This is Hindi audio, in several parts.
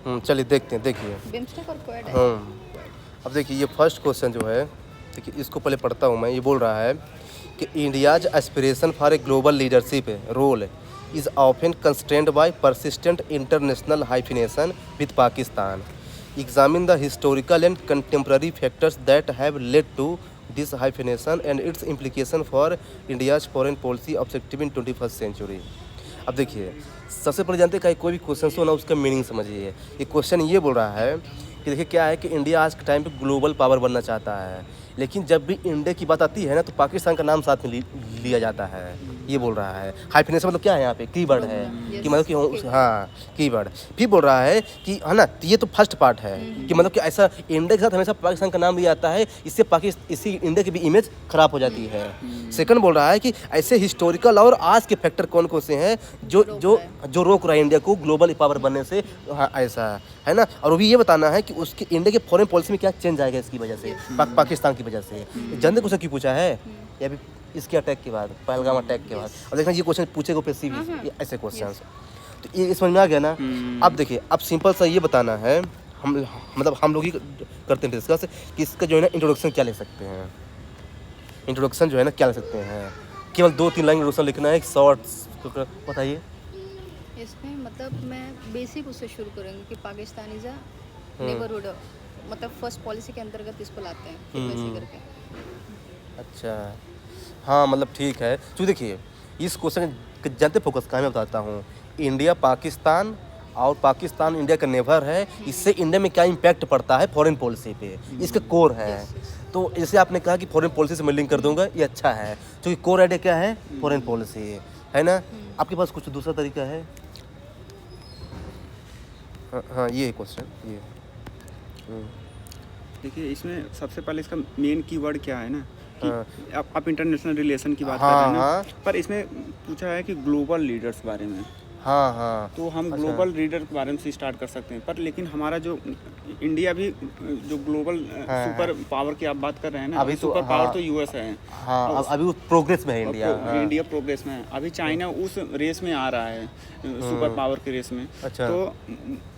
चलिए देखते हैं, देखिए। बिम्स्टेक और क्वाड है। अब देखिए ये फर्स्ट क्वेश्चन जो है, देखिए इसको पहले पढ़ता हूँ मैं। ये बोल रहा है कि India's aspiration for a global leadership role is often constrained by persistent international hyphenation with Pakistan. Examine the historical and contemporary factors that have led to this hyphenation and its implication for India's foreign policy objective in 21st century. अब देखिए, सबसे पहले जानते हैं कोई भी क्वेश्चन हो ना, उसका मीनिंग समझिए। ये क्वेश्चन ये बोल रहा है कि देखिए क्या है कि इंडिया आज के टाइम पे ग्लोबल पावर बनना चाहता है, लेकिन जब भी इंडिया की बात आती है ना तो पाकिस्तान का नाम साथ में लिया जाता है। ये बोल रहा है हाइफिनेशन मतलब क्या है यहाँ पे, कीवर्ड है कि मतलब कि हाँ कीवर्ड। फिर बोल रहा है कि है ना, ये तो फर्स्ट पार्ट है कि मतलब कि ऐसा इंडिया के साथ हमेशा पाकिस्तान का नाम लिया जाता है, इससे इसी इंडिया की भी इमेज खराब हो जाती है। सेकंड बोल रहा है कि ऐसे हिस्टोरिकल और आज के फैक्टर कौन कौन से हैं जो रोक रहा है इंडिया को ग्लोबल पावर बनने से। हाँ ऐसा है ना, और वो भी ये बताना है कि उसके इंडिया के फॉरेन पॉलिसी में क्या चेंज आएगा इसकी वजह से, पाकिस्तान की वजह से। जानते क्वेश्चन क्यों पूछा है, या भी इसके अटैक के बाद, पहलगाम अटैक के बाद। और देखना ये क्वेश्चन पूछेगा पैसे भी ऐसे क्वेश्चन, तो ये समझ में आ गया ना। अब देखिए, अब सिंपल सा ये बताना है, हम मतलब हम लोग ही करते हैं डिस्कस कि इसका जो है ना इंट्रोडक्शन क्या ले सकते हैं। इंट्रोडक्शन जो है ना क्या ले सकते हैं, केवल 2-3 लाइन इंट्रोडक्शन लिखना है, शॉर्ट्स बताइए। इसमें मतलब मैं बेसिक उससे शुरू करूँगी कि पाकिस्तान इज़ अ नेबरहुड, मतलब फर्स्ट पॉलिसी के अंतर्गत इसको लाते हैं फिर वैसे करके। अच्छा हाँ, मतलब ठीक है। तो देखिए इस क्वेश्चन के जानते फोकस कहाँ मैं बताता हूँ, इंडिया पाकिस्तान और पाकिस्तान इंडिया का नेबर है, इससे इंडिया में क्या इम्पैक्ट पड़ता है फॉरेन पॉलिसी पे, इसका कोर है। तो जैसे आपने कहा कि फॉरेन पॉलिसी से मैं लिंक कर दूंगा, ये अच्छा है क्योंकि कोर आइडिया क्या है, फॉरेन पॉलिसी है ना। आपके पास कुछ दूसरा तरीका है? हाँ ये क्वेश्चन ये देखिए, इसमें सबसे पहले इसका मेन कीवर्ड क्या है ना कि आप इंटरनेशनल रिलेशन की बात कर रहे हैं ना, पर इसमें पूछा है कि ग्लोबल लीडर्स बारे में। हाँ तो हम ग्लोबल लीडर के बारे में से स्टार्ट कर सकते हैं, पर लेकिन हमारा जो इंडिया भी जो ग्लोबल सुपर पावर की आप बात कर रहे हैं ना, अभी सुपर पावर तो यूएस है। हाँ, अभी वो प्रोग्रेस में है इंडिया। इंडिया प्रोग्रेस में है, अभी चाइना उस रेस में आ रहा है, सुपर पावर की रेस में। अच्छा। तो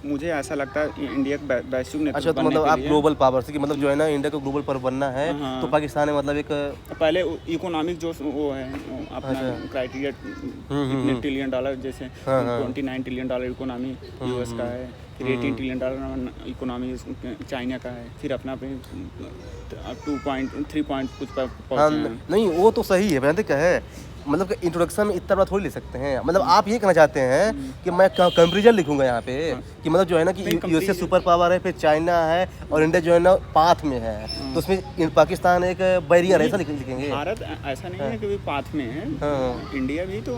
मुझे ऐसा लगता है इंडिया का वैश्विक नेतृत्व। अच्छा, तो मतलब आप ग्लोबल पावर से कि मतलब जो है ना इंडिया को ग्लोबल पावर बनना है, तो पाकिस्तान है मतलब एक पहले इकोनॉमिक जो वो है अपना क्राइटेरिया, कितने ट्रिलियन डॉलर, जैसे 29 ट्रिलियन डॉलर इकोनॉमी यूएस का है, फिर 18 ट्रिलियन डॉलर इकोनॉमी चाइना का है, फिर अपना 2.3 पॉइंट कुछ पर पहुंचे हैं। नहीं वो तो सही है, जानते क्या है, मतलब कि इंट्रोडक्शन में इतना बड़ा थोड़ी ले सकते हैं। मतलब आप ये कहना चाहते हैं कि मैं कंपेरिजन लिखूंगा यहाँ पे कि मतलब जो है ना कि यूएसए सुपर पावर है, फिर चाइना है और इंडिया जो है ना पाथ में है, तो उसमें पाकिस्तान एक बैरियर है, ऐसा लिखेंगे। भारत ऐसा नहीं है कि पाथ में है, इंडिया भी तो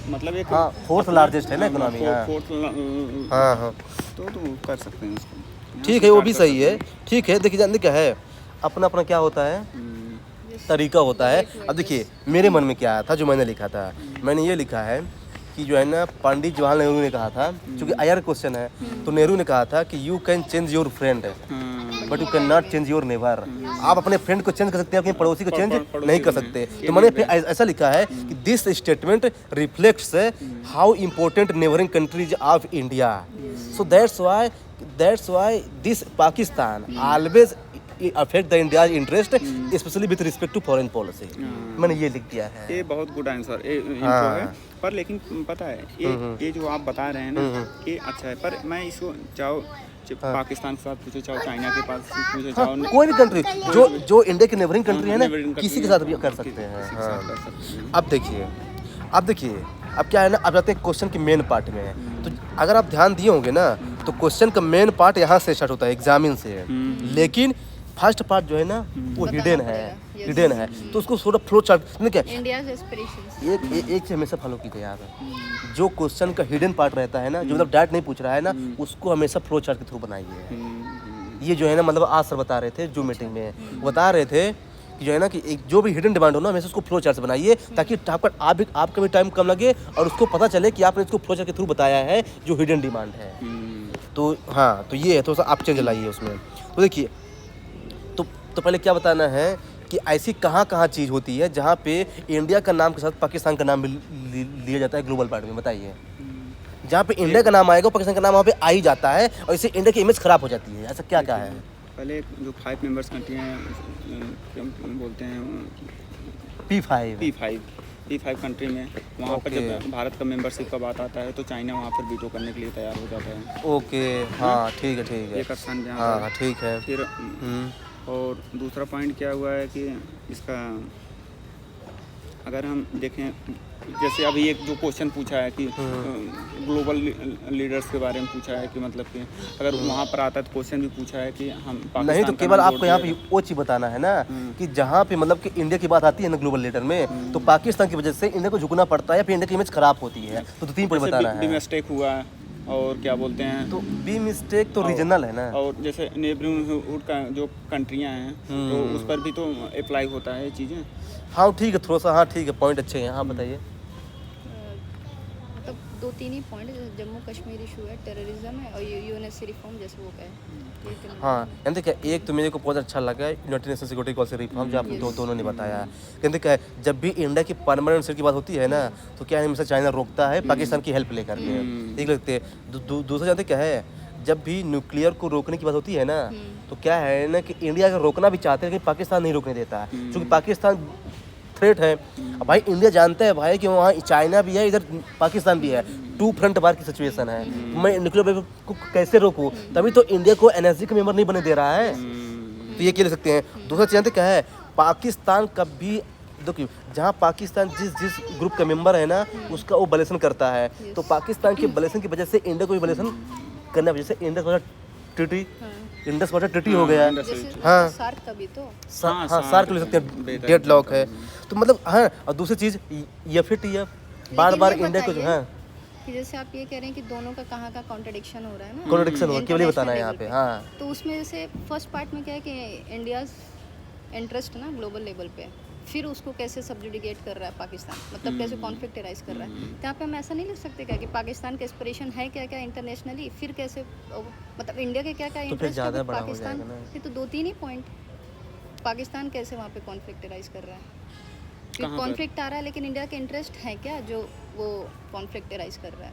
मतलब एक फोर्थ लार्जेस्ट है ना इकोनॉमी। हाँ तो कर सकते हैं उसको, ठीक है, वो भी सही है। ठीक है, देखिए जानते क्या है, अपना अपना क्या होता है तरीका होता है। अब देखिए मेरे मन में क्या आया था, जो मैंने लिखा था, मैंने ये लिखा है कि जो है ना पंडित जवाहरलाल नेहरू ने कहा था, क्योंकि आयर क्वेश्चन है, तो नेहरू ने कहा था कि you can change your friend but you can not change your neighbour. आप अपने फ्रेंड को चेंज कर सकते हैं, अपने पड़ोसी को चेंज नहीं कर सकते। तो मैंने फिर ऐसा लिखा है कि this statement reflects how important neighbouring countries of India, so that's why this Pakistan always affect the India interest specially with respect to foreign policy. मैंने ये लिख दिया है। ये बहुत गुड आंसर है, पर लेकिन पता है ये जो आप बता रहे हैं ना, ये अच्छा है, पर मैं इसको चाहो पाकिस्तान के साथ पूछे, चाहो चाइना के पास पूछे, चाहो कोई भी कंट्री जो इंडिया की नेबरिंग कंट्री है ना, किसी के साथ भी कर सकते हैं। अब देखिए अब क्या है ना, अब जाते हैं क्वेश्चन के मेन पार्ट में। तो अगर आप ध्यान दिए होंगे ना, तो क्वेश्चन का मेन पार्ट यहाँ से स्टार्ट होता है, एग्जामिन से, लेकिन फर्स्ट पार्ट जो है ना वो हिडन है, तो उसको थोड़ा फ्लो चार्ट क्या इंडियाज एस्पिरेशंस एक से हमेशा फॉलो कीजिए यार। जो क्वेश्चन का हिडन पार्ट रहता है ना, जो मतलब डायरेक्ट नहीं पूछ रहा है ना, उसको हमेशा फ्लो चार्ट के थ्रू बनाइए। ये जो है ना, मतलब आज सर बता रहे थे जो मीटिंग में बता रहे थे कि जो है ना कि एक जो भी हिडन डिमांड हो ना, हमेशा उसको फ्लो चार्ट से बनाइए, ताकि आपका भी टाइम कम लगे और उसको पता चले कि आपने इसको फ्लो चार्ट के थ्रू बताया है जो हिडन डिमांड है। तो हाँ, तो ये है, थोड़ा सा आप चेंज लाइए उसमें। तो देखिए तो पहले क्या बताना है कि ऐसी कहाँ चीज़ होती है जहाँ पे इंडिया का नाम के साथ पाकिस्तान का नाम भी लिया जाता है ग्लोबल पार्ट में, बताइए। जहाँ पे इंडिया का नाम आएगा पाकिस्तान का नाम वहाँ पे आ ही जाता है, और इससे इंडिया की इमेज खराब हो जाती है। ऐसा क्या है? पहले जो 5 मेंबर्स कंट्री हैं, क्या बोलते हैं, P5 कंट्री में, वहाँ पर जब भारत का मेंबरशिप का बात आता है तो चाइना वहाँ पर वीटो करने के लिए तैयार हो जाता है। ओके, हाँ ठीक है एक स्थान जहाँ हाँ ठीक है। फिर और दूसरा पॉइंट क्या हुआ है कि इसका अगर हम देखें, जैसे अभी एक जो क्वेश्चन पूछा है कि ग्लोबल लीडर्स के बारे में पूछा है कि मतलब कि अगर वहाँ पर आता है तो क्वेश्चन भी पूछा है कि हम नहीं, तो केवल आपको यहाँ पे वो चीज़ बताना है ना कि जहाँ पे मतलब कि इंडिया की बात आती है ना ग्लोबल लीडर में, तो पाकिस्तान की वजह से इंडिया को झुकना पड़ता है या फिर इंडिया की इमेज खराब होती है, तो 3 पॉइंट बताना है। मिस्टेक हुआ और क्या बोलते हैं, तो बी मिस्टेक तो रीजनल है ना, और जैसे नेबरहुड का जो कंट्रियाँ हैं तो उस पर भी तो अप्लाई होता है ये चीज़ें। हाँ ठीक है, थोड़ा सा, हाँ ठीक है, पॉइंट अच्छे हैं। हाँ बताइए। मतलब 2-3 ही पॉइंट, जैसे जम्मू कश्मीर इशू है, टेररिज्म है, और यूएनएससी रिफॉर्म जैसे वो कहे। हाँ, यानी क्या, एक तो मेरे को बहुत अच्छा लगा United nation security council reform, जो आप दोनों ने बताया। कहते क्या है, जब भी इंडिया की परमानेंट सीट की बात होती है ना, तो क्या है, हमेशा चाइना रोकता है पाकिस्तान की हेल्प लेकर के, ठीक लगते हैं। दूसरा जानते क्या है, जब भी न्यूक्लियर को रोकने की बात होती है ना, तो क्या है ना कि इंडिया का रोकना भी चाहते हैं लेकिन पाकिस्तान नहीं रोकने देता है, क्योंकि पाकिस्तान थ्रेट है। अब भाई इंडिया जानता है भाई कि वहाँ चाइना भी है, इधर पाकिस्तान भी है, 2 फ्रंट वार की सिचुएशन है। मैं न्यूक्लियर वेपन को कैसे रोकूं? तभी तो इंडिया को एनएसजी का मेंबर नहीं बने दे रहा है। तो ये कह सकते हैं। दूसरा चीज़ जानते क्या है, पाकिस्तान कभी देखिए, जहाँ पाकिस्तान जिस ग्रुप का मेंबर है ना, उसका वो वैल्यूएशन करता है, तो पाकिस्तान के वैल्यूएशन की वजह से इंडिया को भी वैल्यूएशन करने की वजह से इंडस वाटर ट्रीटी हो गया। हाँ, सार्क का भी तो सार्क ले सकते हैं, डेड लॉक है। तो मतलब हाँ, और दूसरी चीज़ FATF बार इंडिया को जो है कि जैसे आप ये कह रहे हैं कि दोनों का कहाँ का कॉन्ट्रडिक्शन हो रहा है ना, कॉन्ट्रडिक्शन हो, केवल ये बताना है यहाँ पे। हाँ, तो उसमें जैसे फर्स्ट पार्ट में क्या है कि इंडिया इंटरेस्ट ना ग्लोबल लेवल पे, फिर उसको कैसे सब्जुडिकेट कर रहा है पाकिस्तान, मतलब कैसे कॉन्फ्लिक्ट राइज कर रहा है। तो यहाँ पे हम ऐसा नहीं लिख सकते क्या कि पाकिस्तान का एस्पिरेशन है क्या क्या इंटरनेशनली, फिर कैसे मतलब इंडिया के क्या क्या इंटरेस्ट है पाकिस्तान। ये तो 2-3 ही पॉइंट, पाकिस्तान कैसे वहाँ पे कॉन्फ्लिक्ट राइज कर रहा है, कॉन्फ्लिक्ट आ रहा है, लेकिन इंडिया के इंटरेस्ट है क्या जो वो कॉन्फ्लिक्ट राइज कर रहा है।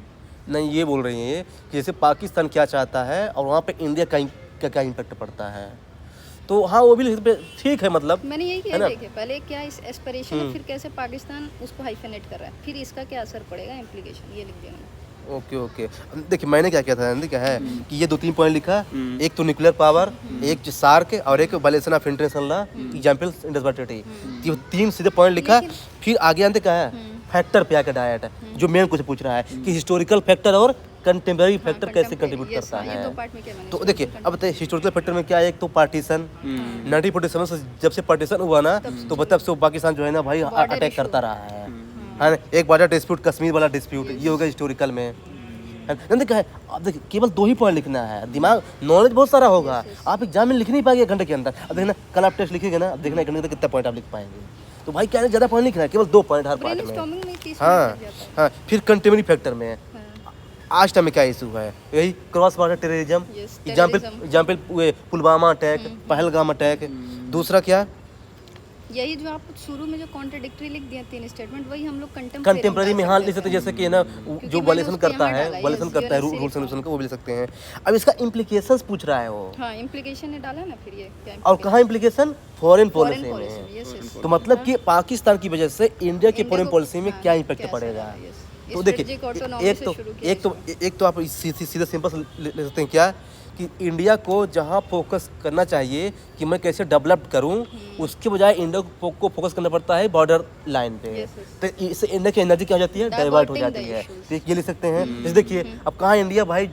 नहीं, ये बोल रही है कि जैसे पाकिस्तान क्या चाहता है और वहाँ पे इंडिया का क्या इम्पैक्ट पड़ता है। तो हाँ, वो भी ठीक है, मतलब मैंने यही किया। देखिए पहले क्या इस एस्पिरेशन है, फिर कैसे पाकिस्तान उसको हाइफेनेट कर रहा है, फिर इसका क्या असर पड़ेगा, इम्प्लीकेशन, ये लिख दिया मैंने। ओके। देखिए मैंने क्या किया था, क्या है कि ये 2-3 पॉइंट लिखा, एक तो न्यूक्लियर पावर, एक सार्क और एक violation of international law, example Indus water treaty, ये 3 सीधे पॉइंट लिखा। फिर आगे आते क्या है, फैक्टर पे आकर डायट है, जो मेन कुछ पूछ रहा है कि हिस्टोरिकल फैक्टर और कंटेम्पररी फैक्टर कैसे कंट्रीब्यूट करता है। तो देखिए, अब बताइए हिस्टोरिकल फैक्टर में क्या है, एक तो पार्टीशन, 1947 से जब से पार्टीशन हुआ ना, तो तब से पाकिस्तान जो है ना भाई अटैक करता रहा है। हाँ, एक बॉर्डर डिस्प्यूट, कश्मीर वाला डिस्प्यूट, ये हो गया हिस्टोरिकल में। क्या है, अब देखिए केवल 2 ही पॉइंट लिखना है, दिमाग नॉलेज बहुत सारा होगा, आप एग्जाम में लिख नहीं पाएंगे 1 घंटे के अंदर। अब देखना कल आप टेस्ट लिखेंगे ना, अब देखना 1 घंटे के अंदर कितना पॉइंट आप लिख पाएंगे। तो भाई क्या है, ज़्यादा पॉइंट लिखना है, केवल 2 पॉइंट हर पार्ट में। हाँ, फिर कंटेम्पररी फैक्टर में आज टाइम में क्या इशू है, यही cross border terrorism, example Pulwama attack, Pahalgam attack. दूसरा क्या, यही जो आप शुरू में जो कॉन्ट्रडिक्टरी लिख दिए 3 स्टेटमेंट, वही हम लोग कंटेम्पररी में हाँ लिख सकते हैं, जैसे कि ना जो वायलेशन करता है रूल्स एंड रेगुलेशन का, वो भी लिख सकते हैं। अब इसका इम्प्लीकेशंस पूछ रहा है वो। हाँ, इम्प्लीकेशन ने डाला ना, फिर ये क्या और कहाँ इम्प्लीकेशन, फॉरेन पॉलिसी में। तो मतलब कि पाकिस्तान की वजह से इंडिया की फॉरेन पॉलिसी में क्या इम्पैक्ट पड़ेगा। तो देखिए, एक तो आप सीधा सिंपल ले सकते हैं क्या कि इंडिया को जहां फोकस करना चाहिए कि मैं कैसे डेवलप करूं, उसके बजाय इंडिया को फोकस करना पड़ता है बॉर्डर लाइन पे। तो इससे इंडिया की एनर्जी क्या हो जाती है, डाइवर्ट हो जाती है। तो ये लिख सकते हैं। जैसे देखिए, अब कहाँ इंडिया भाई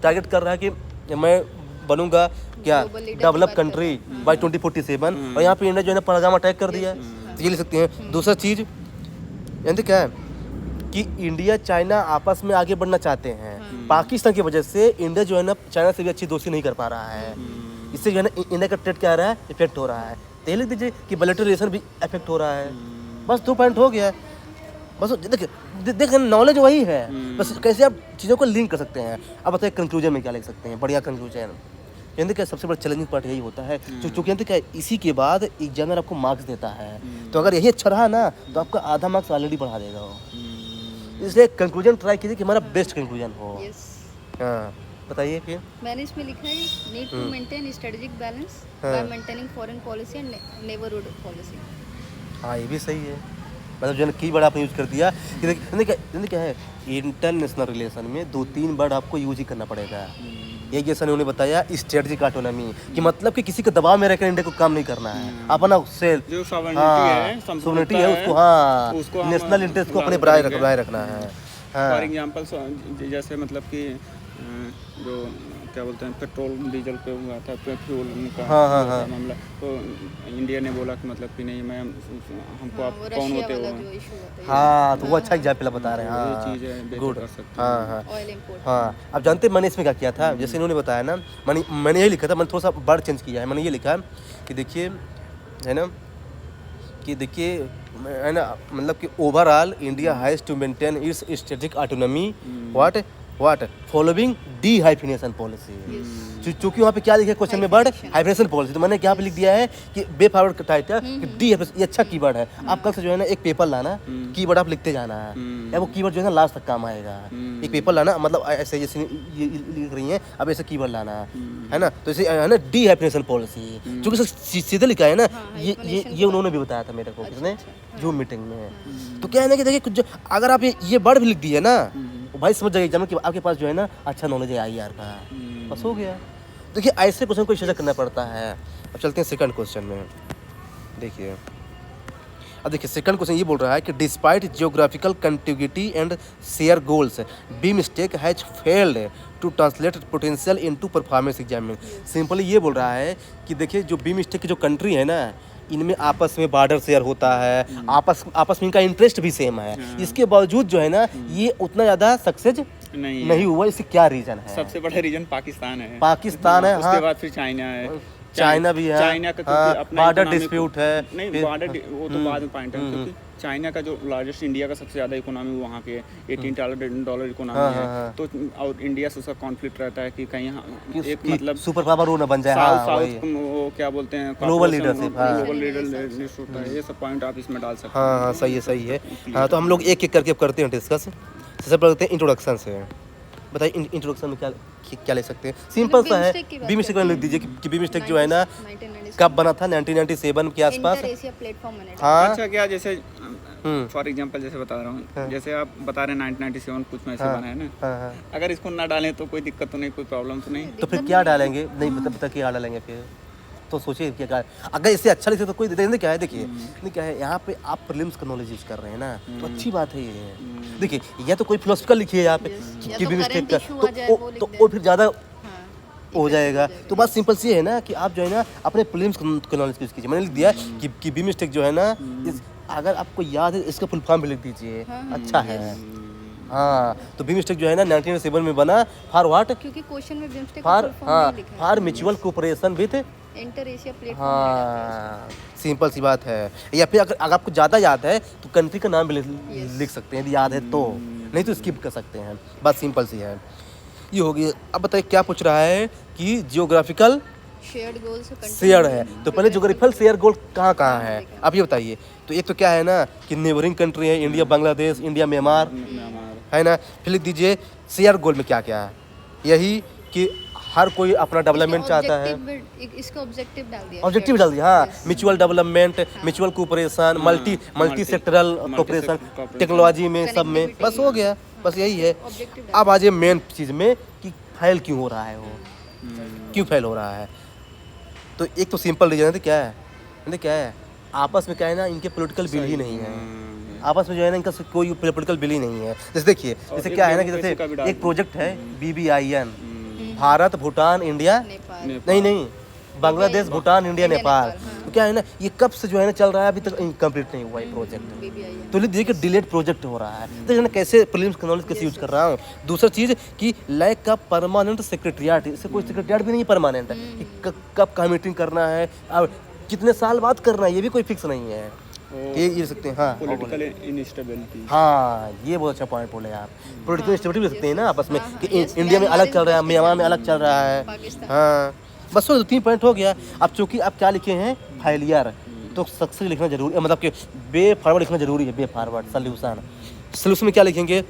टारगेट कर रहा है कि मैं बनूंगा क्या डेवलप कंट्री बाय 2047, और यहाँ पे इंडिया जो है ना पहलगाम अटैक कर दिया। तो ये लिख सकते हैं। दूसरा चीज़ यानी क्या है कि इंडिया चाइना आपस में आगे बढ़ना चाहते हैं, पाकिस्तान की वजह से इंडिया जो है ना चाइना से भी अच्छी दोस्ती नहीं कर पा रहा है, इससे जो है ना इंडिया का ट्रेड क्या आ रहा है, इफेक्ट हो रहा है। तो ये लिख दीजिए कि बिलैटरल रिलेशन भी इफेक्ट हो रहा है। बस 2 पॉइंट हो गया। बस देखिए नॉलेज वही है, बस कैसे आप चीज़ों को लिंक कर सकते हैं। अब बताइए कंक्लूजन में क्या लिख सकते हैं, बढ़िया कंक्लूजन। यानी क्या सबसे बड़ा चैलेंजिंग पार्ट यही होता है, क्योंकि क्या इसी के बाद एग्जामिनर आपको मार्क्स देता है। तो अगर यही अच्छा रहा ना, तो आपका आधा मार्क्स ऑलरेडी बढ़ा देगा वो। इसलिए कंक्लूजन ट्राई कीजिए कि हमारा बेस्ट कंक्लूजन हो। यस, हाँ बताइए फिर। मैंने इसमें लिखा है need to maintain strategic balance हाँ। By maintaining foreign policy and neighbourhood policy. हाँ ये भी सही है, मतलब जो है ना की वर्ड आपने यूज कर दिया कि देखिए क्या है, इंटरनेशनल रिलेशन में 2-3 वर्ड आपको यूज ही करना पड़ेगा। एक जैसा उन्होंने बताया स्ट्रेटजिक ऑटोनॉमी कि मतलब कि किसी के दबाव में रहकर इंडिया को काम नहीं करना है, अपना सेल्फ जो sovereignty है, है उसको, हाँ उसको हम नेशनल इंटरेस्ट को अपने लागू बनाए रखना है। हाँ फॉर एग्जांपल जैसे मतलब कि जो क्या बोलते हैं पेट्रोल डीजल पे हुआ था, फ्यूल का हाँ, हुआ हाँ, था मामला, तो इंडिया ने बोला कि मतलब कि नहीं मैं हमको आप वो कौन रशिया होते वाला हो। जो इशू होता है, हाँ तो वो अच्छा एग्जाम्पल बता रहे हैं। ये हाँ चीज़ है, बेहतर गुड। कर सकते हाँ हाँ ऑयल इंपोर्ट। हाँ, अब जानते हैं मैंने इसमें क्या किया था, जैसे इन्होंने बताया ना, मैंने यही लिखा था, मैंने थोड़ा सा वर्ड चेंज किया है। मैंने ये लिखा कि देखिए है ना, कि देखिए है ना, मतलब कि overall India has to maintain its strategic autonomy what following the hyphenation policy. चूंकि वहाँ पे क्या लिखा है क्वेश्चन में वर्ड हाइफिनेशन पॉलिसी, तो मैंने क्या पे लिख दिया है कि बे फॉरवर्ड का टाइटल कि डी, ये अच्छा कीवर्ड है। आप कल से जो है ना एक पेपर लाना, कीवर्ड आप लिखते जाना है, या वो कीवर्ड जो है ना लास्ट तक काम आएगा। एक पेपर लाना, मतलब ऐसे जैसे ये लिख रही है, अब ऐसे कीवर्ड लाना है ना, तो इसे है ना डी हाइफिनेशन पॉलिसी, क्योंकि सीधे लिखा है ना। ये उन्होंने भी बताया था मेरे को, किसने, जूम मीटिंग में। तो क्या है ना कि देखिए कुछ अगर आप ये वर्ड भी लिख दिए ना, भाई समझ जाइए एग्जाम में कि आपके पास जो है ना अच्छा नॉलेज है IR का, बस हो गया। देखिए ऐसे क्वेश्चन को इशू करना पड़ता है। अब चलते हैं सेकंड क्वेश्चन में। देखिए अब देखिए सेकंड क्वेश्चन ये बोल रहा है कि despite geographical contiguity and share goals BIMSTEC has failed to translate potential into performance examining. Simply ये बोल रहा है कि देखिए जो बी मिस्टेक की जो कंट्री है ना, इनमें आपस में बॉर्डर शेयर होता है, आपस में इनका इंटरेस्ट भी सेम है, इसके बावजूद जो है ना ये उतना ज़्यादा सक्सेस नहीं हुआ। इससे क्या रीज़न है? सबसे बड़ा रीजन पाकिस्तान है। पाकिस्तान है, उसके हाँ, बाद फिर चाइना है, चाइना भी है, चाइना का हाँ, क्योंकि अपना बॉर्डर economic- डिस्प्यूट है, नहीं बॉर्डर वो तो बाद में पॉइंट है, क्योंकि चाइना का जो लार्जेस्ट इंडिया का सबसे ज़्यादा इकोनॉमी वहाँ पे है, $18 इकोनॉमी हाँ, है। हाँ, तो और इंडिया से उसका कॉन्फ्लिक्ट रहता है कि कहीं एक कि मतलब सुपर पावर वो ना बन जाए। साउथ हाँ वही। साउथ वो क्या बोलते हैं Global leadership, हाँ। ग्लोबल लीडरशिप होता है। ये सब पॉइंट आप इसमें डाल सकते हाँ हाँ सही है। हाँ तो हम लोग एक एक करके अब करते हैं डिस्कस। सबसे पहले करते हैं इंट्रोडक्शन से। बताइए इंट्रोडक्शन में क्या ले सकते हैं? सिंपल सा है, बी मिस्टेक लिख दीजिए कि बी मिस्टेक जो है ना 1997 कब बना था, 1997 के आसपास। Inter Asia platform management. हाँ अच्छा क्या जैसे फॉर एग्जांपल जैसे बता रहा हूँ, जैसे आप बता रहे हैं 1997 कुछ में ऐसे बना है ना, हाँ, अगर इसको ना डालें तो कोई दिक्कत तो नहीं, कोई प्रॉब्लम तो नहीं। तो फिर क्या डालेंगे? नहीं पता क्या डालेंगे फिर, तो सोचिए क्या। अगर इससे अच्छा लिखे तो कोई देखिए क्या है, देखिए नहीं क्या है, यहाँ पे आप प्रीलिम्स का नॉलेज यूज कर रहे हैं ना, तो अच्छी बात है ये। देखिए या तो कोई फिलोसफिकल लिखिए यहाँ पे कि भी मिस्टेक का, तो वो फिर ज़्यादा हो जाएगा। तो बात सिंपल सी है ना कि आप जो है ना अपने प्रीलिम्स का नॉलेज यूज कीजिए। मैंने लिख दिया कि बी मिस्टेक जो है ना, अगर आपको याद है इसका फुल फॉर्म भी लिख दीजिए, अच्छा है। हाँ तो बी मिस्टेक जो है ना 1997 में बना फॉर व्हाट, क्योंकि क्वेश्चन में बिम्स्टेक फॉर, हाँ for mutual cooperation with, inter Asia platform. हाँ सिंपल सी बात है। या फिर अगर आपको ज़्यादा याद है तो कंट्री का नाम भी लिख सकते हैं यदि याद है तो, नहीं तो स्किप कर सकते हैं। बात सिंपल सी है, ये होगी। अब बताइए क्या पूछ रहा है कि जियोग्राफिकल शेयर्ड गोल्स शेयर है, तो पहले जियोग्राफिकल शेयर गोल कहाँ है आप ये बताइए। तो एक तो क्या है ना कि नेबरिंग कंट्री है, इंडिया बांग्लादेश, इंडिया म्यांमार है ना। फिर लिख दीजिए शेयर गोल में क्या क्या है, यही कि हर कोई अपना डेवलपमेंट चाहता है। इसका ऑब्जेक्टिव डाल दिया, ऑब्जेक्टिव डाल दिया, हाँ mutual development, mutual cooperation, multi sectoral cooperation, technology में, सब में, बस हो गया, बस यही है। अब आ जाइए मेन चीज़ में कि फेल क्यों हो रहा है, वो क्यों फेल हो रहा है। तो एक तो सिंपल रीजन है, क्या है आपस में क्या है ना, इनके पॉलिटिकल बिल ही नहीं है। आपस में जो है ना इनका कोई पॉलिटिकल बिल ही नहीं है। जैसे देखिए जैसे क्या है ना कि जैसे एक प्रोजेक्ट है BBIN, भारत भूटान इंडिया, नहीं बांग्लादेश भूटान इंडिया नेपाल। तो क्या है ना ये कब से जो है ना चल रहा है, अभी तक कंप्लीट नहीं हुआ ये प्रोजेक्ट। तो देखिए डिलेड प्रोजेक्ट हो रहा है। तो ना कैसे प्रीलिम्स का नॉलेज कैसे यूज कर रहा हूँ। दूसरा चीज़ कि लैक का परमानेंट सेक्रेटरियाट, इससे कोई सेक्रेटरियाट भी नहीं परमानेंट है कि कब का मीटिंग करना है और कितने साल बाद करना है, ये भी कोई फिक्स नहीं है। ये सकते हैं, हाँ पॉलिटिकल इनस्टेबिलिटी, हाँ ये बहुत अच्छा पॉइंट बोले आप। पॉलिटिकल इंस्टेबिलिटी भी सकते हैं ना आपस में कि इंडिया में अलग चल रहा है, म्यांमार में अलग चल रहा है। हाँ बस वो 3 पॉइंट हो गया। अब चूंकि आप क्या लिखे हैं फेलियर, तो सक्सेस लिखना जरूरी है, मतलब कि बे फॉरवर्ड लिखना जरूरी है, बे फॉरवर्ड सोल्यूशन। सोल्यूशन में क्या लिखेंगे?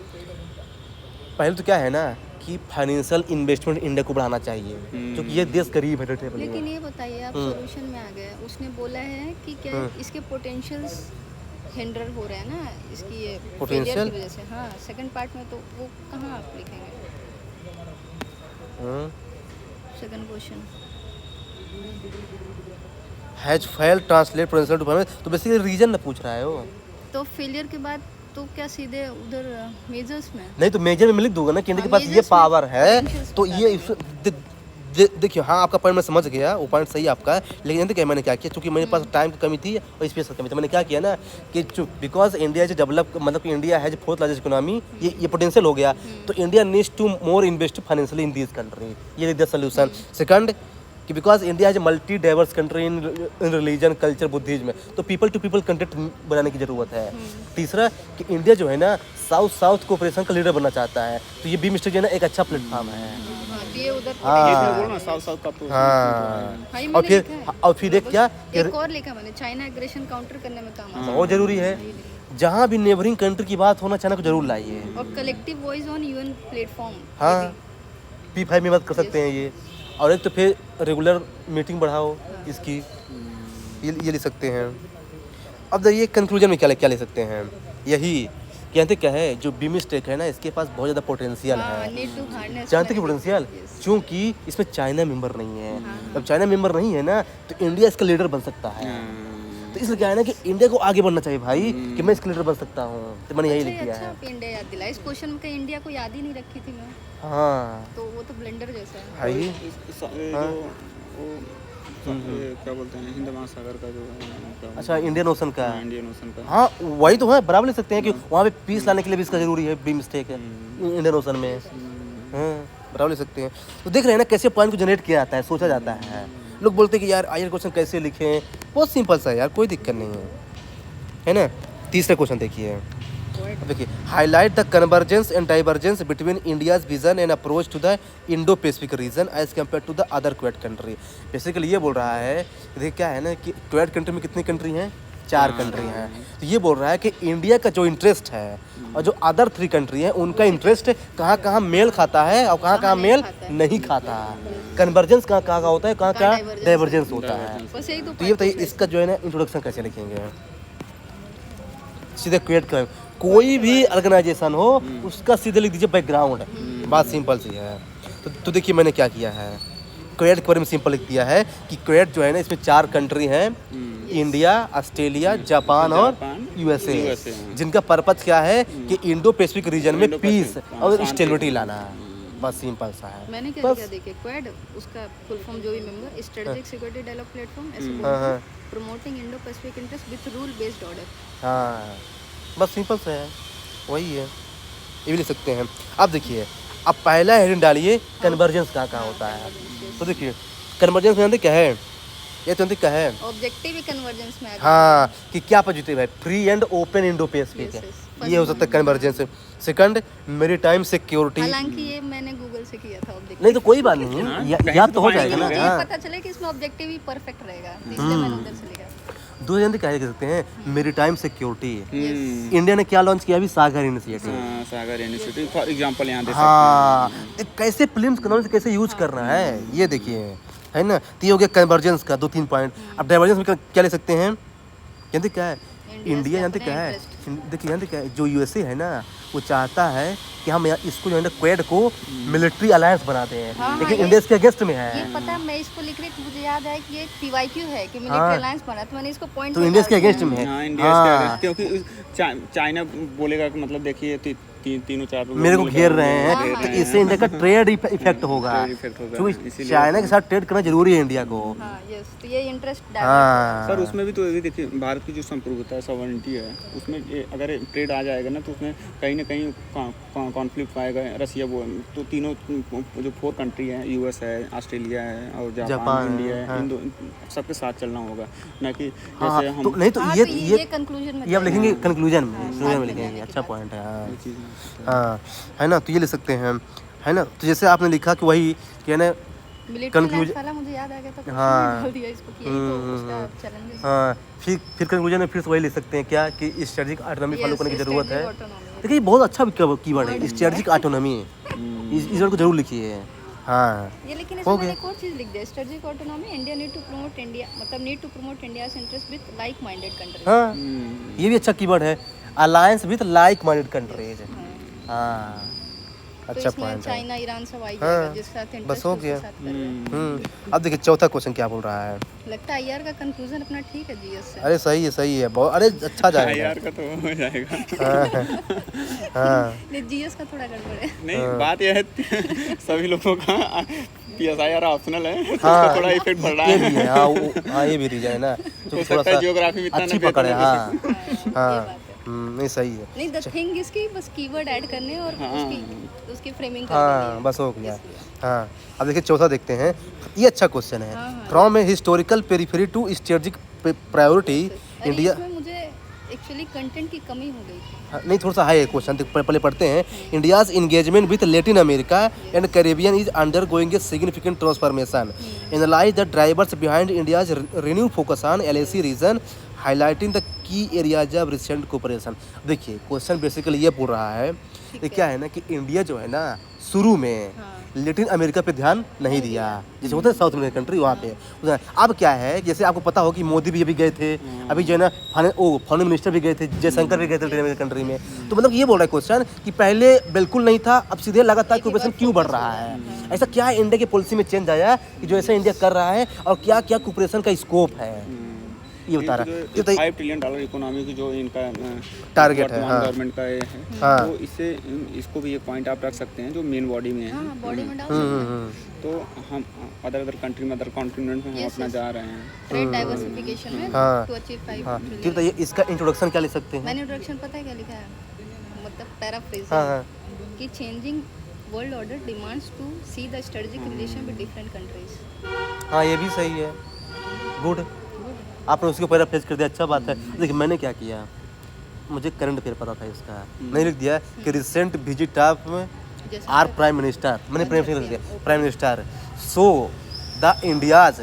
पहले तो क्या है ना कि फाइनेंशियल इन्वेस्टमेंट इंडिया को बढ़ाना चाहिए, क्योंकि ये देश गरीब है डेट लेकिन ये बताइए आप सॉल्यूशन में आ गए, उसने बोला है कि क्या इसके पोटेंशियल्स हिंडर हो रहे हैं ना इसकी ये Potential? failure की वजह से। हाँ, सेकंड पार्ट में तो वो कहाँ आप लिखेंगे? Second question has fail translate potential to, तो बेसिकली रीजन ना पूछ रहा है वो। तो फेलियर के बाद तो क्या सीधे उधर मेजर्स में? नहीं तो मेजर में लिख दूंगा ना कि इंडिया के हाँ, पास ये measures में पावर है, potentials तो बता ये देखिए, हाँ आपका पॉइंट मैं समझ गया, वो पॉइंट सही है आपका, लेकिन जानते क्या मैंने क्या किया, क्योंकि मेरे पास टाइम की कमी थी और स्पेस की कमी थी, मैंने क्या किया ना कि बिकॉज इंडिया जो डेवलप, मतलब कि इंडिया है जो फोर्थ लार्जेस्ट इकोनॉमी, ये पोटेंशियल हो गया, तो India needs to more invest financially in this country, ये द सोल्यूशन। सेकंड कि बिकॉज इंडिया है multi diverse country in religion, culture, Buddhism, तो पीपल टू पीपल कंटेक्ट बनाने की जरूरत है। तीसरा कि इंडिया जो है ना साउथ कोऑपरेशन का लीडर बनना चाहता है, तो ये बी मिस्टेक जो है ना एक अच्छा प्लेटफॉर्म है। हाँ, तो ये उधर हाँ। ये तो बोलो ना साउथ का तो हाँ, हाँ, ये और मैंने फिर लिखा है। और फिर एक क्या कि एक और लिखा मैंने, चाइना एग्रेशन काउंटर करने में काम आ सकता बहुत जरूरी है, जहाँ भी नेबरिंग कंट्री की बात होना चाइना को जरूर लाइए। है। और collective voice on UN platform. हाँ, P5 में बात कर सकते हैं ये, और एक तो फिर रेगुलर मीटिंग बढ़ाओ इसकी, ये ले सकते हैं। अब देखिए कंक्लूजन में क्या ले सकते हैं, यही कहते क्या है, जो बी मिस्टेक है ना इसके पास बहुत ज़्यादा पोटेंशियल है। जानते कि पोटेंशियल, क्योंकि इसमें चाइना मेंबर नहीं है। जब चाइना मेंबर नहीं है ना तो इंडिया इसका लीडर बन सकता है। तो इसलिए क्या है ना कि इंडिया को आगे बढ़ना चाहिए भाई, कि मैं इसका लीडर बन सकता हूँ, तो मैंने यही लिख दिया है। अच्छा इंडिया याद दिला, इस क्वेश्चन में इंडिया को याद ही नहीं रखी थी मैं, हाँ तो वो तो ब्लेंडर जैसा है। भाई, ये क्या बोलते हैं, हिंद महासागर का जो है, अच्छा इंडियन ओशन का, इंडियन ओशन का। हाँ वही तो है, बराबर ले सकते हैं कि वहाँ पे पीस लाने के लिए भी इसका जरूरी है, बी मिस्टेक है इंडियन ओशन में। हाँ बराबर ले सकते हैं। तो देख रहे हैं ना कैसे पॉइंट को जनरेट किया जाता है, सोचा जाता है। लोग बोलते हैं कि यार आयर क्वेश्चन कैसे लिखें, बहुत सिंपल सा है यार, कोई दिक्कत नहीं है ना। तीसरा क्वेश्चन देखिए, देखिए highlight the convergence and divergence between India's vision and approach to the Indo Pacific region as compare to the other Quad country. Basically ये बोल रहा है, देखिए क्या है ना कि क्वेड कंट्री में कितनी कंट्री हैं, 4 कंट्री हैं। तो ये बोल रहा है कि इंडिया का जो इंटरेस्ट है और जो अदर 3 कंट्री हैं उनका इंटरेस्ट कहाँ कहाँ मेल खाता है और कहाँ कहाँ मेल नहीं खाता है। कन्वर्जेंस कहाँ कहाँ का होता है, कहाँ कहाँ डाइवर्जेंस होता है। बस यही तो ये बताइए इसका जो है ना इंट्रोडक्शन कैसे लिखेंगे? सीधे क्वेड का कोई भी ऑर्गेनाइजेशन हो उसका सीधे लिख दीजिए बैकग्राउंड, बात सिंपल सी है। तो देखिए मैंने क्या किया है, क्वेड के बारे में सिंपल लिख दिया है कि क्वेड जो है ना इसमें 4 कंट्री हैं, इंडिया, ऑस्ट्रेलिया, जापान और यूएसए, जिनका पर्पज क्या है कि इंडो पैसिफिक रीजन में पीस और स्टेबिलिटी लाना है। बस सिंपल सा है। मैंने क्या लिखा देखिए, क्वेड उसका फुल फॉर्म जो भी member, strategic security dialogue platform, ऐसे promoting Indo Pacific interest with rule based order. हाँ बस सिंपल सा है, वही है, ये भी लिख सकते हैं। अब देखिए, अब पहला हेडिंग डालिए कन्वर्जेंस कहाँ कहाँ होता है। तो देखिए कन्वर्जेंस जानते क्या है, ये तो क्या है, ऑब्जेक्टिव ही कन्वर्जेंस में आ गया। हाँ कि क्या पॉजिटिव है, free and open Indo Pacific है, ये हो सकता है कन्वर्जेंस। सेकंड मेरीटाइम सिक्योरिटी, हालांकि ये मैंने गूगल से किया था ऑब्जेक्टिव। नहीं तो कोई बात नहीं, याद तो हो जाएगा ना। मुझे हाँ पता चले कि इसमें ऑब्जेक्टिव ही परफेक्ट रहेगा, इसलिए मैंने उधर से लिखा। 2000 क्या लिख सकते हैं, मेरीटाइम सिक्योरिटी। इंडिया ने क्या लॉन्च किया अभी, SAGAR initiative. SAGAR initiative for example यहाँ दे सकते हाँ कैसे फिल्म्स इकोनॉमी कैसे यूज करना है, ये देखिए है ना। तो ये हो गया कन्वर्जेंस का 2-3 पॉइंट। अब डाइवर्जेंस में क्या ले सकते हैं, जानते क्या है, इंडिया जानते क्या है, देखिए जानते क्या है, जो यूएसए है ना वो चाहता है कि हम इसको जो है ना क्वेड को मिलिट्री अलायंस बनाते हैं, हाँ, लेकिन इंडिया इसके अगेंस्ट में है। ये पता है, मैं इसको लिख रही थी, मुझे याद है कि ये पीवाईक्यू है कि मिलिट्री अलायंस बना, तो मैंने इसको पॉइंट तो इंडिया इसके अगेंस्ट में है। हाँ इंडिया इसके अगेंस्ट, क्योंकि चाइना बोलेगा कि मतलब देखिए तीनों 4 मेरे को घेर रहे हैं, तो इससे इंडिया का ट्रेड इफेक्ट होगा, क्योंकि चाइना के साथ ट्रेड करना जरूरी है इंडिया को। हाँ यस, तो ये इंटरेस्ट हाँ सर, उसमें भी तो ये देखिए भारत की जो संप्रभुता है, सॉवरेनिटी है, उसमें अगर ट्रेड आ जाएगा ना तो उसमें कहीं ना कहीं कॉन्फ्लिक्ट आएगा। रसिया वो तो तीनों जो 4 कंट्री हैं, यूएस है, ऑस्ट्रेलिया है और जापान, इंडिया है, इन सबके साथ चलना होगा, ना कि जैसे हम तो नहीं तो ये कंक्लूजन में ये आप लिखेंगे कंक्लूजन में लिखेंगे, अच्छा पॉइंट है। हाँ है ना, तो ये ले सकते हैं, है ना। तो जैसे आपने लिखा कि वही क्या ना कंक्लूजन वाला मुझे याद आ गया था, हाँ बोल दिया इसको कि यही तो उसका चैलेंज है। हाँ फिर कंक्लूजन में फिर से वही ले सकते हैं क्या कि स्ट्रेटेजिक ऑटोनॉमी फॉलो करने की ज़रूरत है। देखिए ये बहुत अच्छा कीवर्ड है, स्ट्रेटजिक ऑटोनॉमी। इस वर्ड को जरूर लिखिए। हाँ ये लेकिन हो इसमें मैंने गया। एक और चीज लिख दिया, strategic autonomy, India need to promote India, मतलब need to promote India's interest with like minded countries. हाँ ये भी अच्छा कीवर्ड है, alliance with like minded countries. हाँ तो अच्छा इसमें पॉइंट है। चाइना ईरान सब आई हाँ, जाएगा, जिसके साथ बस इंटरेस्ट हो उसके गया। साथ कर रहे हैं। अब देखिए चौथा क्वेश्चन क्या बोल रहा है। लगता है आईआर का कंक्लूजन अपना ठीक है जीएस से। अरे सही है बहुत, अरे अच्छा जाएगा। यार का तो हो जाएगा। हाँ नहीं जीएस का थोड़ा गड़बड़ है। नहीं बात यह है सभी लोगों का PSIR ऑप्शनल है, हाँ, उसका थोड़ा इफेक्ट बढ़ रहा ये है। भी है। हाँ ये भी रीजन है ना, हो जो थोड़ा सकता है सा ज्योग्राफी में इतना अच्छी ना पकड़ है। बेहतर हाँ ये बात हाँ है। नहीं सही है। नहीं द थिंग इसकी बस कीवर्ड ऐड करने और उसकी फ्रेमिंग करनी हाँ है। बस हो गया। हाँ अब देखिए चौथा देखते हैं, ये अच्छा क्वेश्चन है। हाँ, हाँ। From a historical periphery to strategic priority अरे इंडिया। इसमें मुझे एक्चुअली कंटेंट की कमी हो गई थी। नहीं थोड़ा सा हाई क्वेश्चन, पहले पढ़ते हैं। India's engagement with Latin America and Caribbean is undergoing a significant transformation. Analyse the drivers behind India's renew focus on LAC region, highlighting the key areas of recent cooperation. देखिए क्वेश्चन बेसिकली ये बोल रहा है कि क्या है ना कि इंडिया जो है ना शुरू में लेटिन अमेरिका पे ध्यान नहीं दिया, जैसे होता है साउथ अमेरिकन कंट्री वहाँ पे। अब क्या है, जैसे आपको पता हो कि मोदी भी अभी गए थे, अभी जो है ना फॉरेन मिनिस्टर भी गए थे, जयशंकर भी गए थे लेटिन अमेरिकन कंट्री में। तो मतलब ये बोल रहा है क्वेश्चन कि पहले बिल्कुल नहीं था, अब सीधे लगातार कोऑपरेशन क्यों बढ़ रहा है। ऐसा क्या है इंडिया की पॉलिसी में चेंज आया कि जो ऐसा इंडिया कर रहा है, और क्या क्या कोऑपरेशन का स्कोप है ये बता रहा है। 5 ट्रिलियन डॉलर इकोनॉमी की जो इनका टारगेट है। हाँ गवर्नमेंट का ये है, हाँ। तो इससे इसको भी एक पॉइंट आप रख सकते हैं जो मेन बॉडी में है। हाँ बॉडी में डाल सकते हैं। तो हम अदर कंट्री में, अदर कॉन्टिनेंट में हम अपना जा रहे हैं। ट्रेड डाइवर्सिफिकेशन में हाँ। टू अचीव 5 हाँ ट्रिलियन। ठीक है, इसका इंट्रोडक्शन क्या लिख सकते हैं। मैंने इंट्रोडक्शन पता है क्या लिखा है, मतलब पैराफ्रेज हाँ हाँ कि changing world order demands to see the strategic relation with different countries. हाँ ये भी सही है, गुड। आपने उसको पैराफ्रेज कर दिया, अच्छा बात है। देखिए मैंने क्या किया, मुझे करंट अफेयर पता था इसका, नहीं लिख दिया कि recent visit of our prime minister, मैंने प्राइम मिनिस्टर लिख दिया, prime minister. So the India's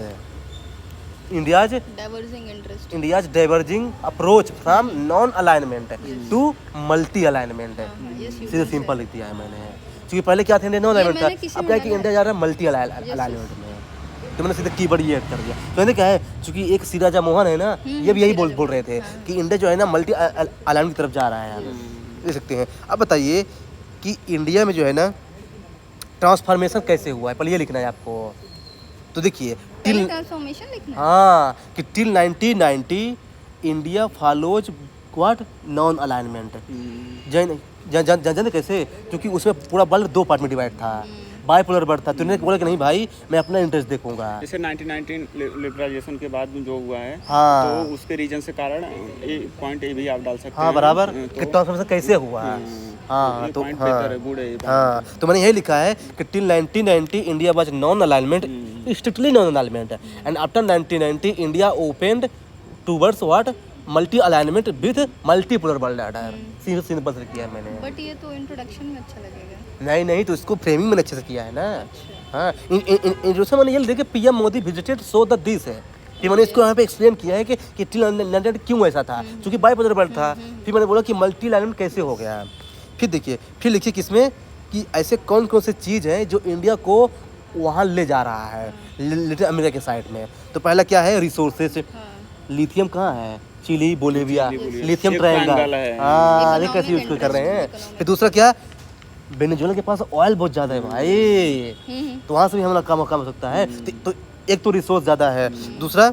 diverging diverging approach from non alignment to multi alignment. सीधे सिंपल लिख दिया है मैंने, क्योंकि पहले क्या था, इंडिया नॉन अलाइनमेंट था, अब क्या है कि इंडिया जा रहा है मल्टी अलाइनमेंट में। तो मैंने सीधे कीवर्ड ये ऐड कर दिया। तो मैंने क्या है, चूंकि एक सी राजा मोहन है ना, ये भी यही बोल रहे थे कि इंडिया जो है ना मल्टी अलाइनमेंट की तरफ जा रहा है। देख सकते हैं। अब बताइए कि इंडिया में जो है ना ट्रांसफॉर्मेशन कैसे हुआ है, पहले ये लिखना है आपको। तो देखिए टिल ट्रांसफॉर्मेशन लिखना है। हाँ कि till 1990 India follows what non alignment. जान कैसे, क्योंकि उसमें पूरा वर्ल्ड 2 पार्ट में डिवाइड था, बाइपोलर वर्ल्ड था। तो उन्होंने बोला कि नहीं भाई मैं अपना इंटरेस्ट देखूंगा। जैसे 1919 लिबरलाइजेशन के बाद जो हुआ है, हाँ। तो उसके रीजन से कारण ये पॉइंट ये भी आप डाल सकते हाँ हैं। बराबर, तो कि ट्रांसफॉर्मेशन कैसे हुआ। हाँ ये तो पॉइंट हाँ बेहतर है, गुड है ये हाँ तो मैंने यही लिखा है कि till 1990 India was non alignment, strictly non alignment, and after 1990 India opened towards what multi alignment with multipolar world order. Simple से किया है मैंने। बट ये तो इंट्रोडक्शन में अच्छा लगेगा। नहीं तो इसको फ्रेमिंग मैंने अच्छे से किया है ना। हाँ इंट्रोडक्शन मैंने ये लिखा कि PM Modi visited so the this है, फिर मैंने इसको यहाँ पे एक्सप्लेन किया है कि टिल 1990 क्यों ऐसा था, क्योंकि बाइपोलर वर्ल्ड था। फिर मैंने बोला कि मल्टी अलाइनमेंट कैसे हो गया। फिर देखिए, फिर लिखिए किसमें कि ऐसे कौन कौन से चीज़ हैं जो इंडिया को वहाँ ले जा रहा है लेटिन अमेरिका के साइड में। तो पहला क्या है, रिसोर्सेज। लिथियम कहाँ है, चिली, बोलिविया, लिथियम ट्रायंगल। हाँ ये कैसे यूज कर रहे हैं। फिर दूसरा क्या, वेनेजुएला के पास ऑयल बहुत ज़्यादा है भाई, तो वहाँ से भी हमारा काम हो सकता है। तो एक तो रिसोर्स ज़्यादा है, दूसरा और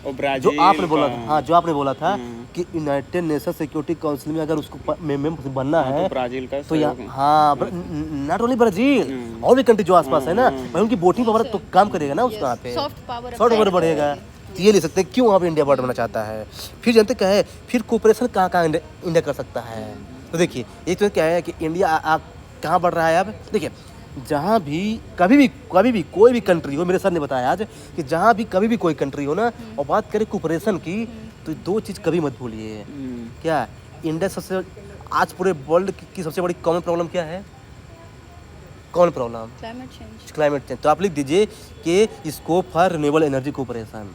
जो ब्राजील आपने बोला था, का- हाँ जो आपने बोला था कि यूनाइटेड नेशन सिक्योरिटी काउंसिल में अगर उसको मेंबर बनना हाँ, है तो ब्राजील का तो यहाँ सहयोग है। हाँ नॉट ओनली ब्राजील, और भी कंट्री जो आसपास है ना भाई, उनकी वोटिंग पावर तो काम करेगा ना उसका वहाँ पे, सॉफ्ट पावर सॉफ्ट बढ़ेगा। तो ये ले सकते हैं क्यों वहाँ पे इंडिया बॉर्डर बनना चाहता है। फिर जानते क्या है, फिर कोऑपरेशन कहाँ कहाँ इंडिया कर सकता है। तो देखिए एक तो क्या है कि इंडिया कहाँ बढ़ रहा है। अब देखिए जहाँ भी कभी भी कोई भी कंट्री हो, मेरे सर ने बताया आज कि जहाँ भी कभी भी कोई कंट्री हो ना, और बात करें कोऑपरेशन की, तो 2 चीज़ कभी मत भूलिए। क्या इंडिया सबसे आज पूरे वर्ल्ड की सबसे बड़ी कॉमन प्रॉब्लम क्या है, कौन प्रॉब्लम, क्लाइमेट चेंज। तो आप लिख दीजिए कि scope for renewable energy cooperation.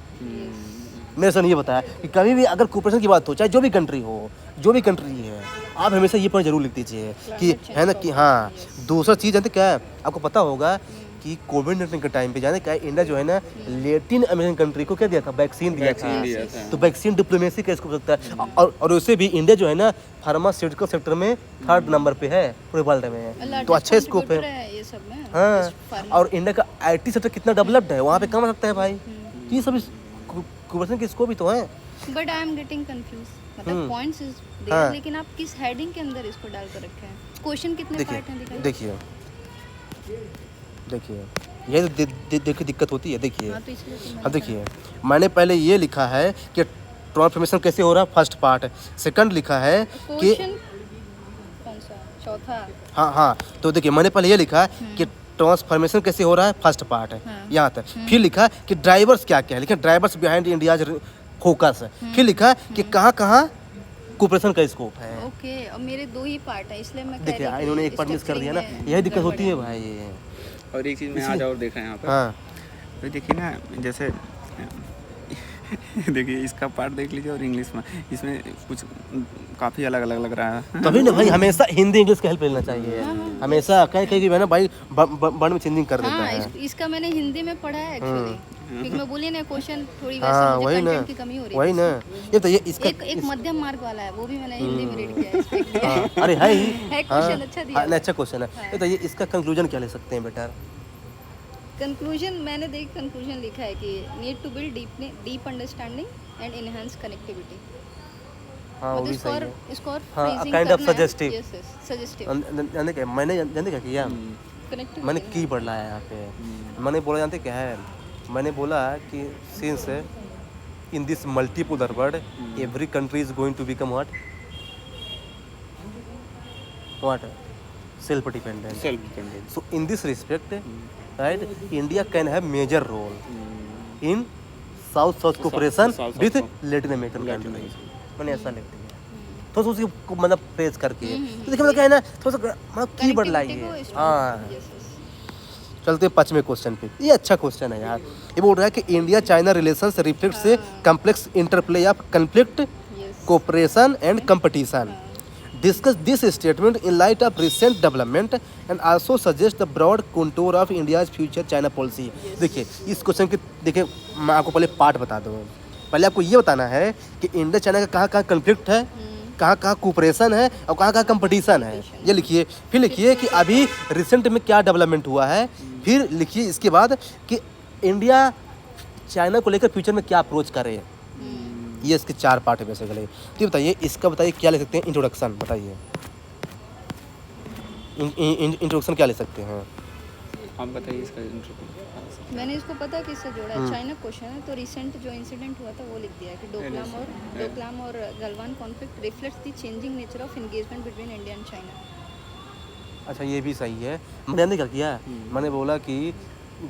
मेरे सर ने ये बताया कि कभी भी अगर कोऑपरेशन की बात हो, चाहे जो भी कंट्री हो, जो भी कंट्री है, आप हमेशा ये पॉइंट जरूर लिख दीजिए कि है ना कि हाँ दूसरा चीज़ जानते क्या है आपको पता होगा कि कोविड-19 के टाइम पे जाने क्या इंडिया जो है ना लैटिन अमेरिकन कंट्री को क्या दिया था वैक्सीन दिया था तो वैक्सीन डिप्लोमेसी का इसको हो सकता है और उससे भी इंडिया जो है ना फार्मास्यूटिकल सेक्टर में 3rd नंबर पे है पूरे वर्ल्ड में तो अच्छा स्कोप है ये सब में हाँ और इंडिया का आईटी सेक्टर कितना डेवलप्ड है वहाँ पे काम सकता है भाई ये सब क्वेश्चन के स्कोप ही तो है but I am getting confuse मतलब पॉइंट्स इज देयर हाँ। लेकिन आप किस हेडिंग के अंदर इसको डाल कर रखे हैं क्वेश्चन कितने पार्ट हैं दिखाइए देखिए देखिए ये देखिए दिक्कत होती है देखिए हाँ तो इसलिए तो मैंने अब देखिए मैंने पहले ये लिखा है कि ट्रांसफॉर्मेशन कैसे हो रहा है फर्स्ट पार्ट सेकंड लिखा है कि क्वेश्चन कौन सा चौथा हाँ हाँ तो देखिए मैंने पहले ये लिखा है कि ट्रांसफॉर्मेशन कैसे हो रहा है फर्स्ट पार्ट है हाँ। यहाँ तक फिर लिखा है कि ड्राइवर्स क्या क्या है लेकिन ड्राइवर्स बिहाइंड इंडियाज फोकस है फिर लिखा है कि कहाँ कहाँ कोऑपरेशन का स्कोप है ओके और मेरे 2 ही पार्ट है इसलिए मैं कह देखिए रही थी इन्होंने एक पार्ट मिस कर दिया ना structuring में यही दिक्कत गड़बड़ होती है भाई और एक चीज़ मैं आज और देखा यहाँ पे हाँ तो देखिए ना जैसे देखिए इसका पार्ट देख लीजिए और इंग्लिश में इसमें कुछ काफ़ी अलग अलग लग रहा है तभी ना भाई हमेशा हिंदी इंग्लिश का हेल्प लेना चाहिए हमेशा कहीं कहीं ना भाई वर्ड में चेंजिंग कर देता हाँ है इसका मैंने हिंदी में पढ़ा है एक्चुअली क्योंकि मैं बोली ना क्वेश्चन थोड़ी वैसे हाँ मुझे वही ना कंटेंट की कमी हो रही वही है ना ये तो ये इसका एक मध्यम मार्ग वाला है वो भी मैंने हिंदी में रीड किया है इस पे हाँ, अरे है ही है क्वेश्चन अच्छा दिया हाँ, अच्छा क्वेश्चन है ये तो ये इसका कंक्लूजन क्या ले सकते हैं बेटा कंक्लूजन मैंने देख कंक्लूजन लिखा है कि need to build deep understanding and enhance connectivity हाँ वो भी सही है इसको और हाँ, phrasing kind of करना है। suggestive। Yes, yes, suggestive जानते क्या मैंने जानते क्या किया connectivity मैंने की पढ़ लाया यहाँ पे मैंने बोला जानते क्या है मैंने बोला कि since in this multipolar world every country is going to become what self dependent self dependent so in this respect right India can have major role in south cooperation South with co- Latin American countries मैंने ऐसा लिख दिया थोड़ा सा उसको मतलब प्रेस करके तो देखिए मतलब क्या है ना थोड़ा सा मतलब की बढ़ लाई Connectivity है को हाँ strong- yes, yes. चलते हैं 5वें क्वेश्चन पे ये अच्छा क्वेश्चन है यार ये बोल रहा है कि इंडिया चाइना रिलेशंस रिफ्लेक्ट से complex interplay of conflict Yes. cooperation and competition. Discuss this statement in light of recent development and also suggest the broad contour of India's future China policy. देखिए इस क्वेश्चन के देखिए मैं आपको पहले पार्ट बता दूँ पहले आपको ये बताना है कि इंडिया चाइना का कहाँ कहाँ कन्फ्लिक्ट है कहाँ कहाँ कोऑपरेशन है और कहाँ कहाँ कंपटीशन है ये लिखिए फिर लिखिए कि अभी रिसेंट में क्या डेवलपमेंट हुआ है फिर लिखिए इसके बाद कि इंडिया चाइना को लेकर फ्यूचर में क्या अप्रोच करे ये इसके 4 पार्ट है बेसिकली तो बताइए इसका बताइए क्या ले सकते हैं इंट्रोडक्शन बताइए इंट्रोडक्शन क्या ले सकते हैं आप बताइए इसका इंट्रोडक्शन मैंने इसको पता किससे जोड़ा है चाइना क्वेश्चन है तो रिसेंट जो इंसिडेंट हुआ था वो लिख दिया है कि डोकलाम और Galwan conflict reflects the changing nature of engagement between India and China अच्छा ये भी सही है मैंने क्या किया मैंने बोला कि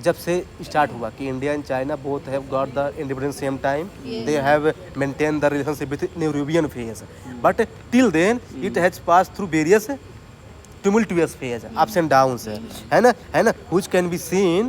जब से स्टार्ट हुआ कि India and China both have got the independence same time they have maintain the relationship with European phase but till then it has pass through various tumultuous phase ups and downs है ना which can be seen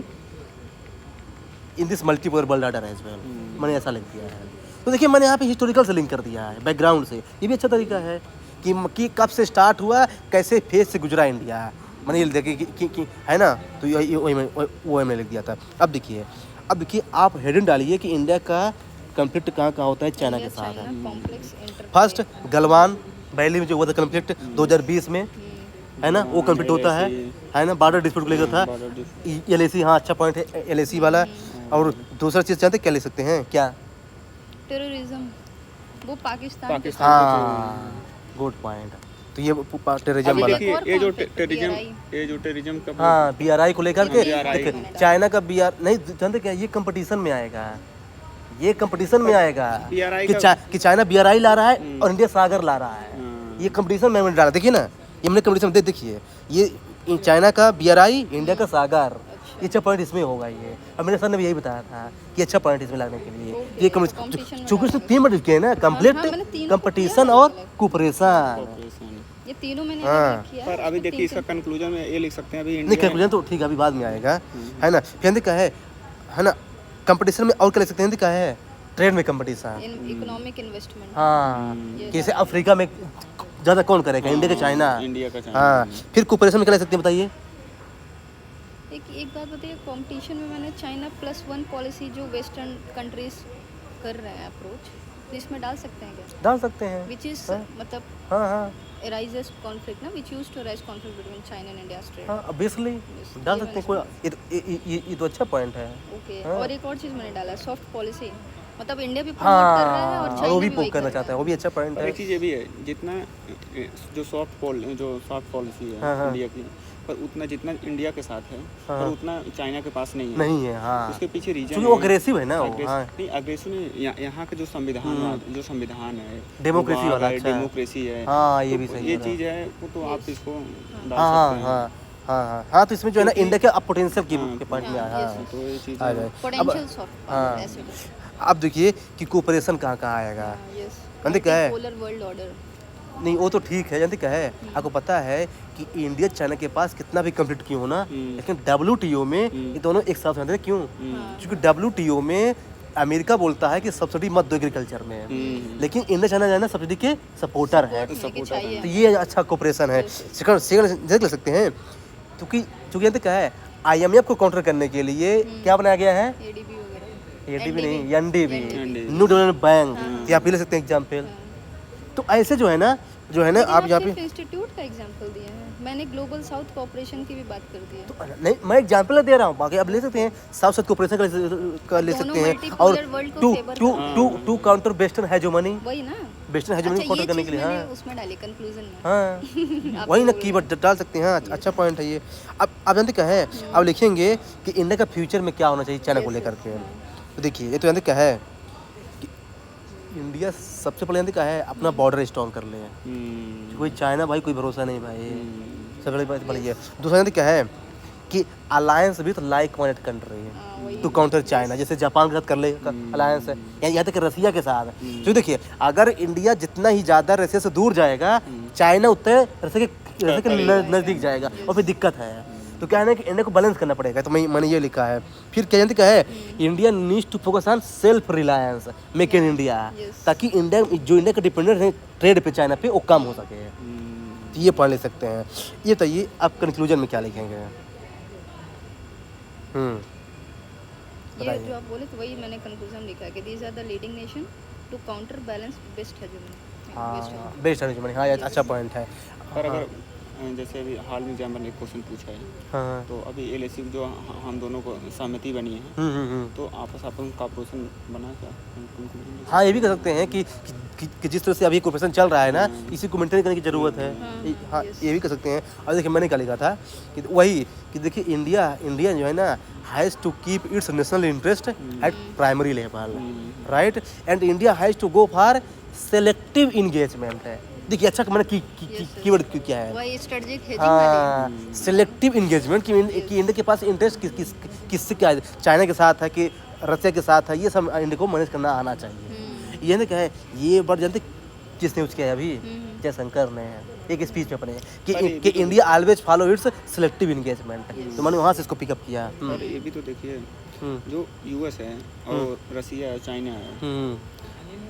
in this multipolar world order as well मैंने ऐसा लिख दिया है तो देखिए मैंने यहाँ पे हिस्टोरिकल से लिंक कर दिया है बैकग्राउंड से ये भी अच्छा तरीका है कि कब से स्टार्ट हुआ कैसे फेज से गुजरा इंडिया मैंने ये देखिए कि है ना तो वही मैंने लिख दिया था अब देखिए आप हेडिंग डालिए कि इंडिया का कॉन्फ्लिक्ट कहाँ कहाँ होता है चाइना के साथ है complex inter first Galwan valley में जो हुआ था कॉन्फ्लिक्ट 2020 में है ना वो कॉन्फ्लिक्ट होता है ना बॉर्डर डिस्प्यूट को लेकर था LAC हाँ अच्छा पॉइंट है LAC वाला और दूसरा चीज़ जानते क्या ले सकते हैं क्या टेररिज्म वो पाकिस्तान हाँ गुड पॉइंट तो ये टेररिज्म अभी वाला देखिए ये जो टेररिज्म का हाँ BRI को लेकर के BRI देखिए, चाइना का नहीं जानते क्या ये कंपटीशन में आएगा ये कंपटीशन में आएगा BRI कि चाइना BRI ला रहा है और इंडिया सागर ला रहा है ये कंपटीशन में डाला देखिए ना ये हमने कंपटीशन देखिए ये चाइना का BRI इंडिया का सागर ये अच्छा पॉइंट इसमें होगा ये अब मेरे सर ने भी यही बताया था कि अच्छा पॉइंट इसमें लाने के लिए ये चूंकि इसमें 3 वर्ड लिखे हैं ना कंप्लीट कंपटीशन और कोऑपरेशन ये तीनों मैंने अलग किया पर अभी देखिए इसका कंक्लूजन में ये लिख सकते हैं अभी नहीं इंडिया कंक्लूजन तो ठीक है अभी बाद में आएगा है ना फिर क्या है ना कंपटीशन में और क्या लिख सकते हैं क्या है ट्रेड में कंपटीशन इकोनॉमिक इन्वेस्टमेंट हाँ जैसे अफ्रीका में ज़्यादा कौन करेगा, इंडिया का चाइना? इंडिया का चाइना। हाँ, फिर कोऑपरेशन में क्या ले सकते हैं बताइए? एक बात बताइए, कंपटीशन में मैंने चाइना +1 पॉलिसी जो वेस्टर्न कंट्रीज कर रहे हैं अप्रोच, तो इसमें डाल सकते हैं क्या? डाल सकते हैं। विच इज हाँ। मतलब हाँ हाँ arises conflict ना, which used to arise conflict between China and India's trade. हाँ, ऑब्वियसली Yes, डाल ये सकते हैं। मैंने कोई ये तो अच्छा पॉइंट है। ओके, हाँ। और एक और चीज़ मैंने डाला, सॉफ्ट पॉलिसी, मतलब इंडिया भी प्रमोट कर रहा है और हाँ, चाइना वो भी वही पोक करना कर चाहता है, रहा वो भी अच्छा पॉइंट और है। एक चीज़ ये भी है, जितना जो सॉफ्ट पॉलिसी है हाँ, हाँ। इंडिया की, पर उतना जितना इंडिया के साथ है, हाँ। पर उतना चाइना के पास नहीं है। नहीं है, हाँ, उसके पीछे रीजन क्योंकि वो अग्रेसिव है ना वो। हाँ, नहीं, अग्रेसिव नहीं, यहाँ का जो संविधान है, डेमोक्रेसी वो वाला, है, अच्छा। डेमोक्रेसी है। हाँ, ये तो भी सही ये कह रहे चीज़ है, वो तो आप इसको डाल हाँ सकते हैं। हाँ हाँ हाँ हाँ, तो इसमें जो है ना क्योंकि- इंडिया के पोटेंशियल की हाँ, के पॉइंट में हाँ, हाँ, yes, तो ये चीज़ आ है। जाए। पोटेंशियल सॉफ्ट हाँ। पावर ऐसे कुछ। अब देखिए कि कोऑपरेशन कहाँ कहाँ आएगा। यस, जानते क्या है? Polar world order. नहीं वो तो ठीक है, जानते क्या है, आपको पता है कि इंडिया चाइना के पास कितना भी कंफ्लिक्ट क्यों हो ना, लेकिन WTO में ये दोनों एक साथ रहते हैं। क्यों? क्योंकि WTO में अमेरिका बोलता है कि सब्सिडी मत दो एग्रीकल्चर में, लेकिन इंडिया चाइना जो है ना सब्सिडी के सपोर्टर है। लेके चाहिए। तो ये अच्छा कोऑपरेशन है। सेकंड देख ले सकते हैं, क्योंकि जानते क्या है, IMF को काउंटर करने के लिए क्या बनाया गया है? ADB वगैरह, ADB नहीं, NDB, NDB। New development bank. ये आप भी ले सकते हैं एग्जाम्पल। तो ऐसे जो है ना आप यहाँ पे इंस्टीट्यूट का एग्जांपल दिया है, मैंने ग्लोबल साउथ कोऑपरेशन की भी बात कर दी है। तो नहीं, मैं एग्जाम्पल दे रहा हूँ, बाकी आप ले सकते हैं साउथ साउथ कोऑपरेशन का ले सकते हैं। और multipolar world को favor to counter western hegemony, वही ना। वेस्टर्न हेजेमनी अच्छा, काउंटर ये करने चीज़ के लिए। मैंने हाँ उसमें डाली कंक्लूजन में। हाँ आप वही ना बोल कीवर्ड डाल सकते हैं। हाँ, अच्छा पॉइंट है ये। अब आप जानते क्या है, अब लिखेंगे कि इंडिया का फ्यूचर में क्या होना चाहिए चाइना को लेकर के। तो देखिए ये तो जानते क्या है कि इंडिया सबसे पहले जानते क्या है, अपना बॉर्डर स्ट्रॉन्ग कर ले। कोई चाइना भाई कोई भरोसा नहीं भाई, सबसे बड़ी बात बड़ी है। दूसरा जानते क्या है कि alliance with like minded country to counter China, जैसे जापान के साथ कर ले अलायंस है, यहाँ तक रसिया के साथ। तो देखिए अगर इंडिया जितना ही ज़्यादा रसिया से दूर जाएगा, चाइना उतने रसिया के नज़दीक जाएगा और फिर दिक्कत है। तो क्या है ना कि इंडिया को बैलेंस करना पड़ेगा। तो मैंने ये लिखा है। फिर क्या जानते क्या है, India needs to focus on self reliance, make in India, ताकि इंडिया का डिपेंडेंट है ट्रेड पे चाइना पे वो कम हो सके। तो ये पढ़ ले सकते हैं। ये बताइए आप कंक्लूजन में क्या लिखेंगे? ये जो आप बोले तो वही मैंने कंक्लूजन लिखा है कि these are the leading nation to counter balance best hegemony. हाँ बेस्ट हेजेमनी, हाँ ये अच्छा पॉइंट है। पर अगर जैसे अभी हाल में एग्जाम ने एक क्वेश्चन पूछा है, हाँ तो अभी LAC जो हम दोनों को सहमति बनी है, तो आपस का ऑपरेशन बना क्या? हाँ ये भी कर सकते हैं कि जिस तरह से अभी कोऑपरेशन चल रहा है ना, इसी को मेंटेन करने की ज़रूरत है। हाँ ये भी कर सकते हैं। और देखिए मैंने क्या लिखा था कि वही कि देखिए इंडिया जो है ना has to keep its national interest at primary level, right, and India has to go for selective engagement है। देखिए अच्छा मैंने कीवर्ड क्यों क्या है, वही स्ट्रेटजिक हेजिंग हाँ सेलेक्टिव इंगेजमेंट कि इंडिया के पास इंटरेस्ट किससे क्या है, चाइना के साथ है कि रसिया के साथ है, ये सब इंडिया को मैनेज करना आना चाहिए। ये ना क्या है, ये वर्ड जानते किसने यूज किया है अभी? जयशंकर ने एक स्पीच में अपने कि India always follow it's selective engagement. तो मैंने वहाँ से इसको पिकअप किया। और ये भी तो देखिए जो US है और रसिया है, चाइना है,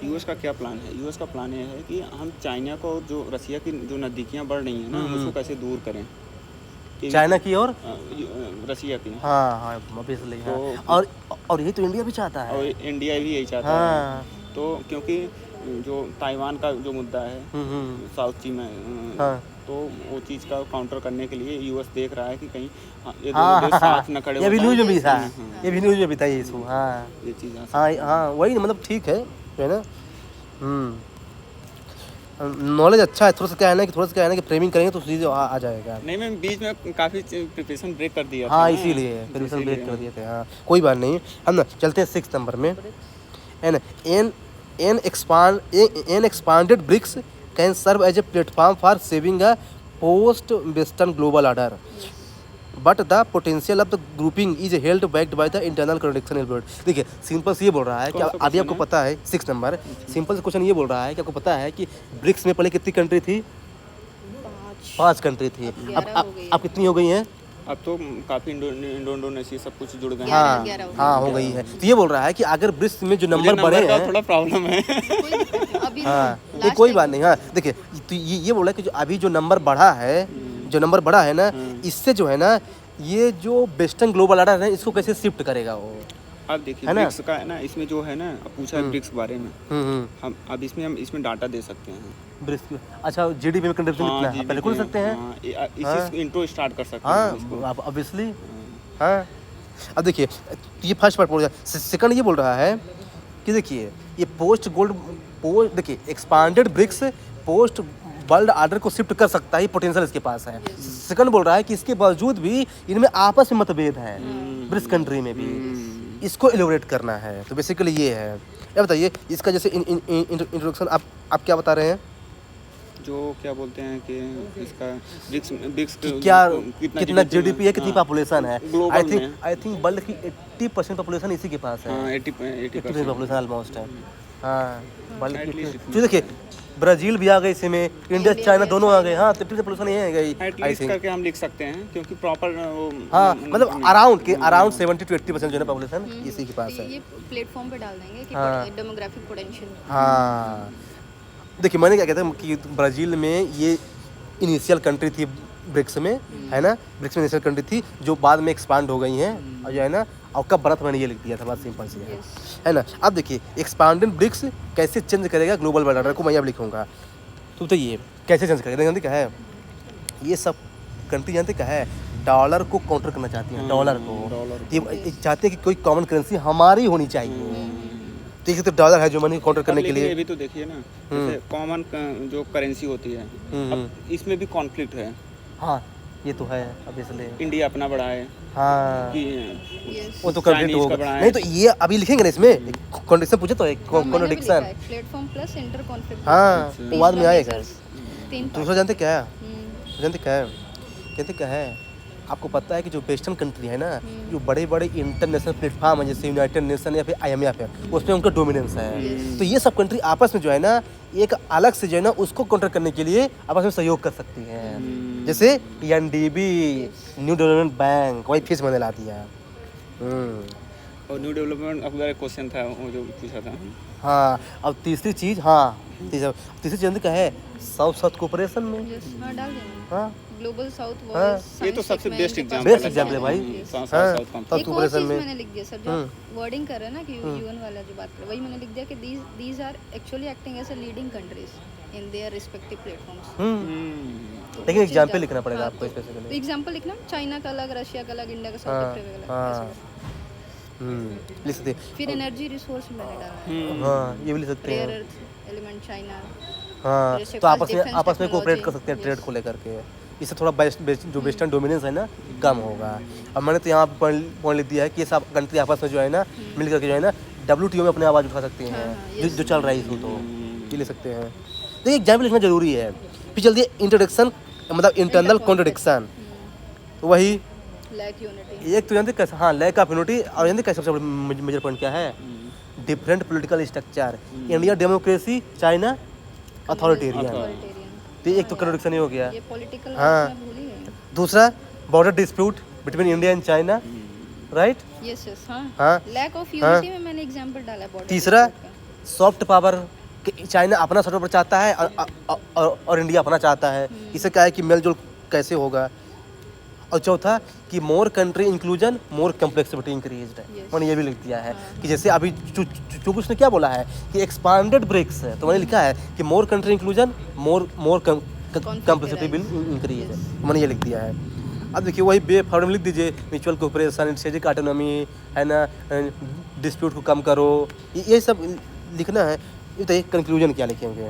US का क्या प्लान है? US का प्लान ये है कि हम चाइना को और जो रसिया की जो नज़दीकियाँ बढ़ रही हैं ना, हम उसको कैसे दूर करें, चाइना की और रसिया की। हाँ ऑब्वियसली। हाँ और यही तो इंडिया भी चाहता है, और इंडिया भी यही चाहता है। तो क्योंकि जो ताइवान का जो मुद्दा है साउथ चीन में, तो वो चीज़ का काउंटर करने के लिए US देख रहा है कि कहीं ये दोनों देश साथ न खड़े हो। ये भी न्यूज़ में भी था, ये भी न्यूज़ में भी था ये इशू। हाँ ये चीज़ हाँ वही मतलब ठीक है ना। नॉलेज अच्छा है, थोड़ा सा क्या है ना कि फ्रेमिंग करेंगे तो चीज़ आ जाएगा। नहीं, मैं बीच में काफ़ी प्रिपरेशन ब्रेक कर दिया था। हाँ इसीलिए प्रिपरेशन ब्रेक कर दिए थे। हाँ कोई बात नहीं, हम ना चलते हैं 6 नंबर में। An expanded BRICS can serve as a platform for saving a post-Western global order, but the potential of the grouping is held back by the internal contradiction involved। देखिए सिंपल से ये बोल रहा है कि अभी आपको पता है 6 नंबर सिंपल से क्वेश्चन ये बोल रहा है कि आपको पता है कि ब्रिक्स में पहले कितनी कंट्री थी? 5 कंट्री थी। अब कितनी हो गई हैं? अब तो काफ़ी इंडोनेशिया सब कुछ जुड़ गए हैं। हाँ 11 हो हाँ हो गई है। तो ये बोल रहा है कि अगर ब्रिक्स में जो नंबर बढ़े का हैं, थोड़ा प्रॉब्लम है। कोई दिक्कत नहीं। अभी हाँ तो नहीं last कोई time- बात नहीं। हाँ देखिए, तो ये बोला कि जो अभी जो नंबर बढ़ा है, जो नंबर बढ़ा है ना, इससे जो है ना, ये जो वेस्टर्न ग्लोबल ऑर्डर है इसको कैसे शिफ्ट करेगा वो, अब देखिए है ना? ब्रिक्स का है ना, इसमें जो है ना, अब पूछा है ब्रिक्स के बारे में, हम अब हम इसमें डाटा दे सकते हैं। ब्रिक्स की अच्छा जीडीपी में कंट्रीब्यूशन कितना है पहले खोल सकते हैं। हाँ, इसी इंट्रो स्टार्ट कर सकते हैं हाँ इसको। अब ऑब्वियसली। हाँ अब देखिए, ये फर्स्ट पार्ट बोल रहा है। सेकंड ये बोल रहा है कि देखिए ये पोस्ट देखिए expanded BRICS post world order को शिफ्ट कर सकता है, पोटेंशियल इसके पास है। सेकंड बोल रहा है कि इसके बावजूद भी इनमें आपस में मतभेद है ब्रिक्स कंट्री में भी, इसको एलोबरेट करना है। तो बेसिकली ये है। ये बताइए इसका जैसे इंट्रोडक्शन आप क्या बता रहे हैं जो क्या बोलते हैं कि इसका ब्रिक्स कि क्या कितना जीडीपी है, कितनी पॉपुलेशन है। ग्लोबल आई थिंक वर्ल्ड की 80% पॉपुलेशन इसी के पास है। 80% पॉपुलेशन ऑलमोस्ट है। हाँ वर्ल्ड की जो देखिए ब्राजील भी आ गई इसमें, इंडिया चाइना दोनों आ गए। हाँ 30% पॉपुलेशन ये है गई आई थिंक। करके हम लिख सकते हैं क्योंकि प्रॉपर हाँ मतलब अराउंड 70 to 80% जो है पॉपुलेशन इसी के पास तो है। ये प्लेटफॉर्म पे डाल देंगे कि हाँ। Demographic potential. हाँ देखिए मैंने क्या कहता हूँ कि ब्राज़ील में ये इनिशियल कंट्री थी ब्रिक्स में, है ना, ब्रिक्स में इनिशियल कंट्री थी जो बाद में एक्सपांड हो गई हैं, और जो है ना, और कब बर्थ मैंने ये लिख दिया था, बात सिंपल सी है ना। अब देखिए एक्सपांडेड ब्रिक्स कैसे चेंज करेगा ग्लोबल वर्ल्ड ऑर्डर को, मैं अब लिखूंगा। तो ये कैसे चेंज करेगा जानते क्या है, ये सब कंट्री जानते क्या है, डॉलर को काउंटर करना चाहती हैं, डॉलर को। ये चाहते हैं कि कोई कॉमन करेंसी हमारी होनी चाहिए। तो ये तो डॉलर है जो मनी काउंटर करने के लिए। ये भी तो देखिए ना, जैसे कॉमन जो करेंसी होती है, अब इसमें भी कॉन्फ्लिक्ट है। हाँ ये तो है अब इसलिए इंडिया अपना बढ़ाए हाँ कि वो तो कंप्लीट Chinese का होगा बढ़ाएं। नहीं, तो ये अभी लिखेंगे ना इसमें कॉन्ट्रडिक्शन पूछे तो एक contradiction. Platform plus inter conflict. हाँ वो बाद में आएगा। तीन दूसरा जानते क्या है, जानते क्या है, कहते क्या है, आपको पता है कि जो वेस्टर्न कंट्री है ना, जो बड़े बड़े इंटरनेशनल प्लेटफॉर्म है जैसे यूनाइटेड नेशन या फिर IMF है, उसमें उनका डोमिनेंस है। तो ये सब कंट्री आपस में जो है ना, एक अलग से जो है ना उसको काउंटर करने के लिए आपस में सहयोग कर सकती हैं। जैसे NDB न्यू डेवलपमेंट बैंक, वही फीस मैंने ला दिया। और न्यू डेवलपमेंट अब एक क्वेश्चन था वो जो पूछा था। हाँ अब तीसरी चीज़, तीसरी चीज़ क्या है, साउथ कोऑपरेशन में। हाँ डाल देंगे। हाँ ग्लोबल साउथ हाँ। वॉइस ये तो सबसे बेस्ट बेस्ट एग्जाम्पल है भाई। साउथ हाँ साउथ साउथ एक और कोऑपरेशन चीज में। मैंने लिख दिया सर, जो वर्डिंग कर रहे हैं ना कि यूएन वाला जो बात कर, वही मैंने लिख दिया कि these are actually acting as a leading countries in their respective platforms. लेकिन एग्जाम्पल लिखना पड़ेगा आपको स्पेसिफिकली। एग्जांपल लिखना, चाइना का अलग, रशिया का अलग, इंडिया का साउथ अफ्रीका का हाँ अलग। लिख सकते फिर एनर्जी रिसोर्स मैंने डाला है, हैं। हाँ ये भी लिख सकते रेयर हैं। Earth element China. हाँ जैसे तो first आपस defense में कोऑपरेट कर technology, सकते हैं ट्रेड yes. को लेकर के, इससे थोड़ा जो वेस्टर्न डोमिनेंस है ना कम होगा। अब मैंने तो यहाँ पॉइंट लिख दिया है कि ये सब कंट्री आपस में जो है ना मिल करके जो है ना WTO में अपने आवाज़ उठा सकती हैं, जो चल रहा है इशू, तो ये ले सकते हैं। देखिए एग्जाम्पल लिखना जरूरी है। फिर जल्दी इंट्रोडक्शन, मतलब इंटरनल कॉन्ट्रडिक्शन, वही लैक यूनिटी। एक तो जानते कैसे, हाँ लैक ऑफ यूनिटी, और जानते कैसे सबसे बड़ा मेजर पॉइंट क्या है, different political structure, India democracy, China authoritarian. तो एक तो कॉन्ट्रडिक्शन ही हो गया। ये पॉलिटिकल हाँ। मैं भूल ही गई। दूसरा border dispute between India and China, right. Yes yes हाँ। हाँ लैक ऑफ यूनिटी में मैंने एग्जांपल डाला है बॉर्डर। तीसरा सॉफ्ट पावर, कि चाइना अपना सॉफ्ट पावर चाहता है और इंडिया अपना चाहता है, इससे क्या है कि मेलजोल कैसे होगा। और चौथा कि more country inclusion more complexity increased है। Yes. मैंने ये भी लिख दिया है कि जैसे अभी जो उसने क्या बोला है कि एक्सपांडेड ब्रिक्स है, तो मैंने लिखा है कि more country inclusion more complexity will increase है, मैंने ये लिख दिया है। अब देखिए वही बे फॉर्म लिख दीजिए, म्यूचुअल कोऑपरेशन, स्ट्रेटेजिक ऑटोनॉमी, है ना, डिस्प्यूट को कम करो, ये सब लिखना है। ये तो एक कंक्लूजन क्या लिखेंगे।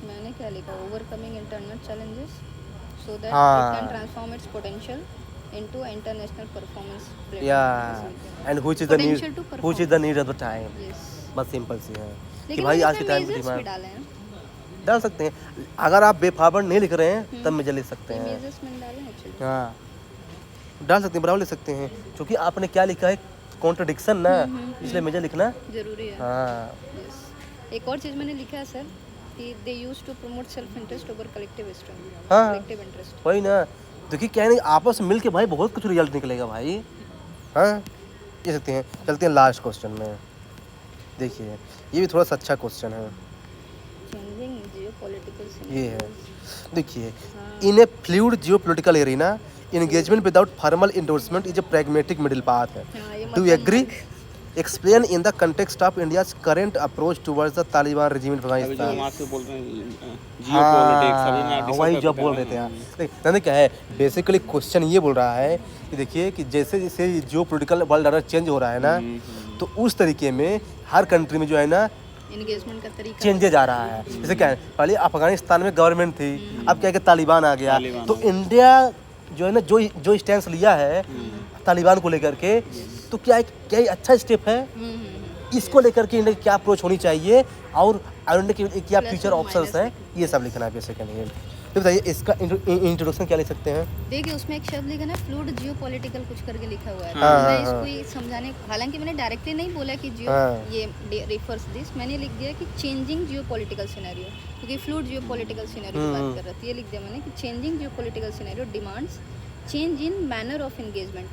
मैंने क्या लिखा, overcoming internal challenges so that हाँ। It can transform its potential into international performance platform. या and which is the need of the time. Yes. बस सिंपल सी है कि लेकिन भाई मैंने आज के टाइम की measures भी डिमांड डाले हैं। डाल सकते हैं। अगर आप बेफाबर नहीं लिख रहे हैं तब मेजर लिख सकते हैं। मेजर्स मैंने डाले हैं एक्चुअली। हाँ डाल सकते हैं, बराबर लिख सकते हैं, क्योंकि आपने क्या लिखा है कॉन्ट्रडिक्शन ना, इसलिए मेजर लिखना। जरूरी है। हाँ यस। एक और चीज़ मैंने लिखा है सर कि they used to promote self interest over collective हाँ। Collective interest. वही ना, देखिए क्या है ना, आपस में मिल के भाई बहुत कुछ रिजल्ट निकलेगा भाई। हाँ, कह सकते हैं। चलते हैं लास्ट क्वेश्चन में। देखिए ये भी थोड़ा सा अच्छा क्वेश्चन है, चेंजिंग जियोपॉलिटिकल ये है। देखिए, in a fluid geopolitical arena engagement without formal endorsement is a pragmatic middle path. Do you agree? Explain in the context of India's current approach towards the Taliban regime in अभी जो हम Afghanistan. आपसे बोल रहे हैं जियोपॉलिटिक्स, अभी मैं हाँ, वही जो बोल रहे थे यार। देखिए क्या है, बेसिकली क्वेश्चन ये बोल रहा है कि देखिए कि जैसे जैसे geo political world order change हो रहा है ना, तो उस तरीके में हर कंट्री में जो है ना एंगेजमेंट का तरीका चेंजेज आ रहा है। जैसे क्या है, पहले अफगानिस्तान में गवर्नमेंट थी, अब क्या है कि तालिबान आ गया। तो इंडिया जो है ना जो स्टैंड लिया है तालिबान को लेकर के, तो क्या ये अच्छा स्टेप है? इसको लेकर के इंडिया की क्या अप्रोच होनी चाहिए और इंडिया के क्या फ्यूचर ऑप्शंस हैं, ये सब लिखना है बेसिकली। तो बताइए इसका इंट्रोडक्शन क्या लिख सकते हैं? देखिए उसमें एक शब्द लिखा ना, फ्लूइड जियोपॉलिटिकल कुछ करके लिखा हुआ है। हाँ, मैं हाँ, इसको हाँ। ही समझाने, हालांकि मैंने डायरेक्टली नहीं बोला कि जियो हाँ। ये रिफर्स दिस, मैंने लिख दिया कि चेंजिंग जियोपॉलिटिकल सिनेरियो, क्योंकि फ्लूइड जियोपॉलिटिकल सिनेरियो की बात कर रहा था। ये लिख दिया मैंने कि changing geopolitical scenario demands change in manner of engagement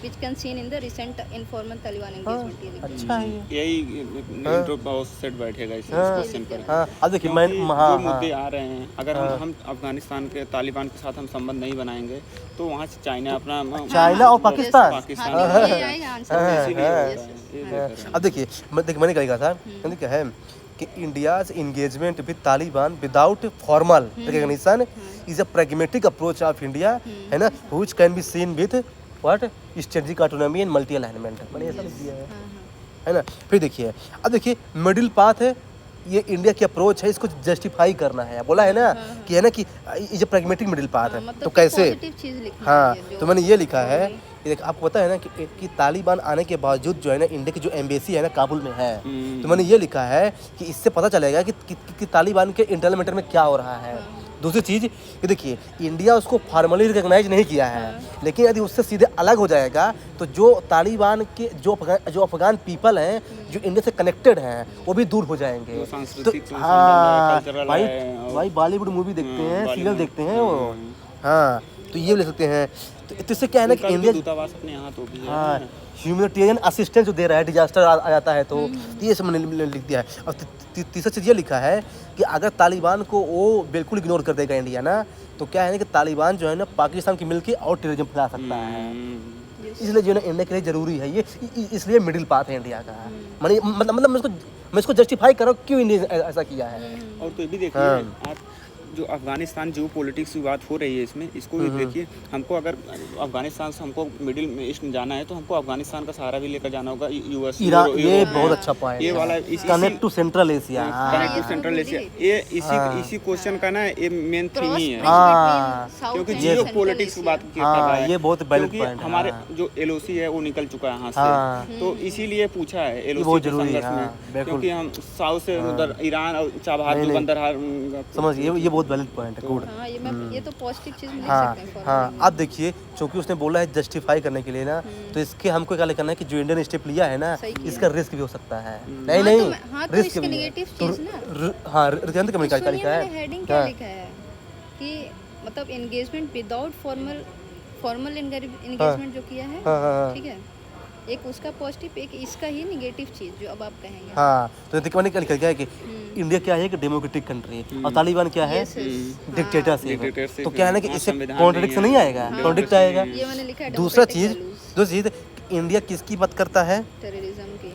which can seen in the recent informal Taliban engagement। ये लिख दिया। अच्छा है ये। यही इंट्रो बहुत सेट बैठेगा इस क्वेश्चन पर। हाँ, अब देखिए मैं क्योंकि हाँ, जो मुद्दे आ रहे हैं, अगर हम अफगानिस्तान के तालिबान के साथ हम संबंध नहीं बनाएंगे तो वहाँ से चाइना अपना चाइना और पाकिस्तान। पाकिस्तान हाँ, ये आएगा आंसर। इसीलिए हो रहा है, ये देख रहे हैं। अब देखिए मैंने क्या लिखा था, मैंने क्या है कि India's engagement with Taliban without formal recognition is a pragmatic approach of India, है ना, which can be seen with what strategic autonomy and multi alignment. मैंने ऐसा लिख दिया है ना। फिर देखिए, अब देखिए मिडिल पाथ है, ये इंडिया की अप्रोच है, इसको जस्टिफाई करना है। बोला है ना कि है ना कि ये प्रैग्मेटिक मिडिल पाथ है, मतलब तो कैसे? पॉजिटिव चीज लिखनी हाँ, है जो- तो मैंने ये लिखा है कि देख आपको पता है ना कि तालिबान आने के बावजूद जो है ना इंडिया की जो एम्बेसी है ना काबुल में है, तो मैंने ये लिखा है कि इससे पता चलेगा कि तालिबान के इंटरनल मैटर में क्या हो रहा है। दूसरी चीज़ कि देखिए इंडिया उसको फॉर्मली रिकॉग्नाइज नहीं किया है, लेकिन यदि उससे सीधे अलग हो जाएगा तो जो तालिबान के जो अफगान पीपल हैं जो इंडिया से कनेक्टेड हैं वो भी दूर हो जाएंगे। वो तो सांस्कृतिक संबंध है, हाँ कल्चरल भाई है और- भाई बॉलीवुड मूवी देखते हैं, सीरियल बॉलीवुड, देखते हैं वो। हाँ, तो ये ले सकते हैं। तो इससे क्या है ना कि उनका भी इंडिया दूतावास अपने यहाँ तो भी है। हाँ ह्यूमैनिटेरियन असिस्टेंस जो दे रहा है, डिजास्टर आ जाता है तो ये सब मैंने लिख दिया है। और तीसरा चीज़ ये लिखा है कि अगर तालिबान को वो बिल्कुल इग्नोर कर देगा इंडिया ना, तो क्या है ना कि तालिबान जो है ना पाकिस्तान की मिलके और टेररिज्म फैला सकता है। इसलिए जो है ना इंडिया के लिए ज़रूरी है ये, इसलिए मिडिल पाथ है इंडिया का। मतलब मैं इसको जस्टिफाई कर रहा हूँ क्यों इंडिया ऐसा किया है। और तो ये भी देखिए आप, जो अफगानिस्तान जियो पॉलिटिक्स की बात हो रही है इसमें, इसको भी देखिए। हमको अगर अफगानिस्तान से हमको मिडिल ईस्ट में जाना है तो हमको अफगानिस्तान का सहारा भी लेकर जाना होगा। यूएस, ईरान, ये बहुत अच्छा पॉइंट ये है। वाला connect to central Asia. Connect to central Asia, ये इसी क्वेश्चन का ना ये मेन थीम ही है। हाँ, क्योंकि जियो पॉलिटिक्स की बात कर रहा है, ये बहुत वैलिड क्योंकि पॉइंट है। हमारे जो एलओसी है वो निकल चुका है यहाँ हाँ। से, तो इसीलिए पूछा है एलओसी बहुत के जरूरी है, संघर्ष हाँ, में, बिल्कुल। क्योंकि हम साउथ से उधर ईरान और चाबहार जो बंदरगाह समझ ये बहुत वैलिड पॉइंट है। गुड। हाँ, ये तो पॉजिटिव चीज में लिख हाँ सकते हैं। हाँ, अब देखिए चूंकि उसने बोला है जस्टिफाई करने के लिए ना, तो इसके हमको क्या लिखना है कि जो इंडियन स्टेप लिया है ना, सही किया। इसका रिस्क भी हो सकता है। नहीं हाँ, नहीं, तो हाँ, तो रिस्क इसके भी है। नेगेटिव तो चीज ना, हाँ रिजल्ट का क्या लिखा है? हेडिंग क्या हाँ। लिखा है कि मतलब एंगेजमेंट विदाउट फॉर्मल एंगेजमेंट जो किया है, हाँ, हाँ, ठीक है। एक उसका पॉजिटिव, एक इसका ही नेगेटिव चीज जो अब आप कहेंगे। हाँ, तो देखिए मैंने क्या लिखा है कि इंडिया क्या है कि डेमोक्रेटिक कंट्री है और तालिबान क्या है Yes, yes। डिक्टेटरशिप है। Dictatorship तो क्या है ना कि है, इससे संविधान कॉन्ट्रडिक्शन नहीं नहीं है। आएगा, हाँ, कॉन्ट्रडिक्ट आएगा। ये मैंने लिखा है दूसरा democratic चीज values, दूसरी चीज इंडिया किसकी बात करता है टेररिज्म की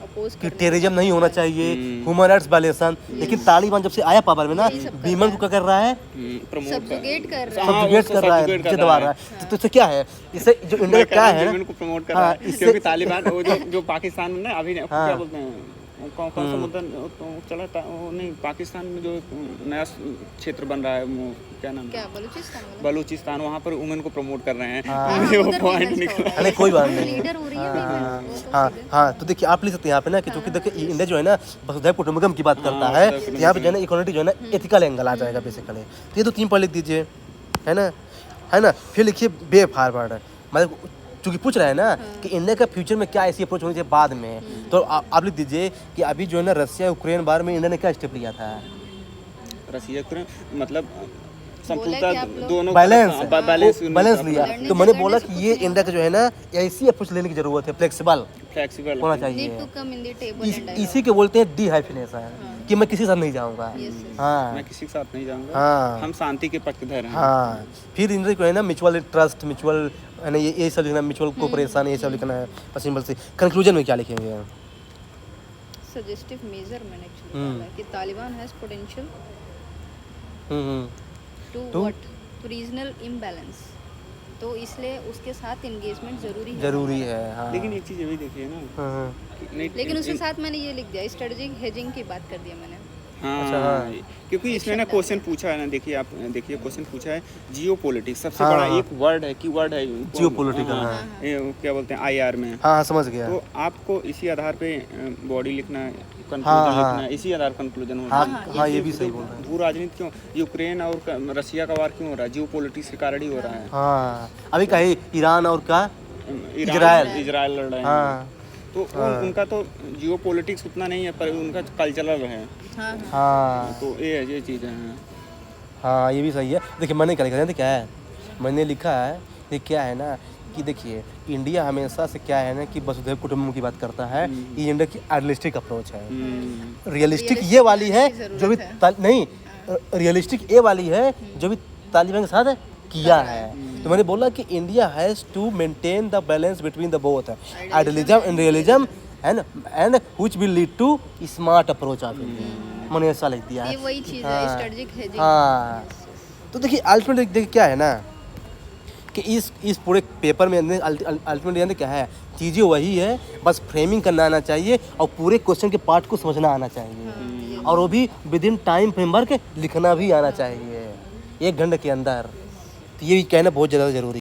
अपोज कि टेररिज्म नहीं होना चाहिए, ह्यूमन राइट्स वायलेशन। लेकिन तालिबान जब से आया पावर में ना, बीमन को क्या कर रहा है? प्रमोट सब्जुगेट कर रहा है। हाँ, सब्जुगेट उसको कर रहा है, subjugate कर नीचे रहा दबा है। रहा है। तो इससे क्या है, इससे जो इंडिया का क्या है ना, को प्रमोट कर हाँ, रहा है, इससे- क्योंकि तालिबान वो जो पाकिस्तान में ना अभी हाँ। क्या बोलते हैं, कौन सा मुद्दा तो चला था वो, नहीं पाकिस्तान में जो नया क्षेत्र बन रहा है वो क्या नाम है, क्या बलूचिस्तान वाला? बलूचिस्तान, वहाँ पर वुमेन को प्रमोट कर रहे हैं। हाँ, मुझे वो उधर भी पॉइंट next निकला। होगा। अरे कोई बात नहीं। लीडर हो रही है women, वो तो हाँ सीधे। हाँ, तो देखिए आप लिख सकते हैं यहाँ पे ना कि चूंकि देखिए इंडिया जो है ना वसुधैव कुटुंबकम की बात करता है, तो यहाँ पे जो है ना इक्वालिटी जो है ना एथिकल एंगल आ जाएगा बेसिकली। तो ये तो 3 पॉइंट लिख दीजिए, है ना। फिर लिखिए वे फॉरवर्ड, मतलब चूंकि पूछ रहा है ना कि इंडिया का फ्यूचर में क्या ऐसी अप्रोच होनी चाहिए बाद में, तो आप लिख दीजिए कि अभी जो है ना रसिया यूक्रेन बार में इंडिया ने क्या स्टेप लिया था, रसिया यूक्रेन मतलब कि संपूर्णतः आप लोग दोनों बैलेंस बैलेंस बैलेंस लिया। लड़ने तो मैंने झगड़ने बोला से कि कुछ ये नहीं इंडिया का जो है ना ऐसी अप्रोच लेने की जरूरत है, फ्लेक्सिबल फ्लेक्सिबल होना नीड चाहिए। To come in the table and इसी के बोलते हैं डिहाइफिनेशन, कि मैं किसी के साथ नहीं जाऊंगा। हाँ मैं किसी के साथ नहीं जाऊंगा, हाँ हम शांति के पक्षधर हैं। हाँ, फिर इनसे को है ना म्यूचुअल ट्रस्ट, म्यूचुअल है ना, ये सब लिखना, म्यूचुअल कोऑपरेशन, ये सब लिखना है। बस सिंपल से कंक्लूजन में क्या लिखेंगे? सजेस्टिव मेजर मैंने एक्चुअली हम्म। बोला है कि Taliban has potential hmm to To? What to regional imbalance, तो इसलिए उसके साथ एंगेजमेंट जरूरी है। हाँ लेकिन एक चीज़ ये भी देखिए ना हाँ कि नहीं, लेकिन उसके साथ मैंने ये लिख दिया स्ट्रेटेजिक हेजिंग की बात कर दिया मैंने। हाँ, अच्छा, हाँ। क्योंकि इसमें ना क्वेश्चन पूछा है ना, देखिए आप देखिए क्वेश्चन पूछा है जियो पॉलिटिक्स, सबसे हाँ, बड़ा हाँ। एक वर्ड है, की वर्ड है Geopolitical, हाँ, हाँ। ये क्या बोलते हैं IR में। हाँ हाँ, समझ गया। तो आपको इसी आधार पे बॉडी लिखना है, हाँ, कंक्लूजन हाँ। लिखना है, इसी आधार कंक्लूजन होना हाँ है। हाँ, ये भी सही बोल रहे हैं। भू राजनीति क्यों, यूक्रेन और रसिया का वार क्यों हो रहा है? जियो पॉलिटिक्स के कारण ही हो रहा है। हाँ, अभी कहे ईरान और क्या इजराइल लड़ रहे हैं। हाँ तो उनका तो जियो पॉलिटिक्स उतना नहीं है, पर उनका कल्चरल है। हाँ हाँ तो ये चीज़ें हैं। हाँ, ये भी सही है। देखिए मैंने क्या लिखा है, क्या है मैंने लिखा है कि क्या है ना, कि देखिए इंडिया हमेशा से क्या है ना कि वसुधैव कुटुंबम की बात करता है। ये इंडिया की आइडियलिस्टिक अप्रोच है। रियलिस्टिक ये वाली है जो भी नहीं, रियलिस्टिक ये वाली है जो भी तालिबान के साथ किया है। तो मैंने बोला कि India has to maintain the balance between the both idealism and realism and which will lead to smart approach of India. मैंने ऐसा लिख दिया ये है। वही चीज़ है हाँ, स्ट्रेटेजिक हेजिंग। हाँ, तो देखिए अल्टीमेट देखिए क्या है ना कि इस पूरे पेपर में अल्टीमेट क्या है, चीज़ें वही है, बस फ्रेमिंग करना आना चाहिए और पूरे क्वेश्चन के पार्ट को समझना आना चाहिए, और वो भी विद इन टाइम फ्रेमवर्क लिखना भी आना चाहिए 1 घंटे के अंदर। तो ये भी कहना बहुत ज़्यादा ज़रूरी है।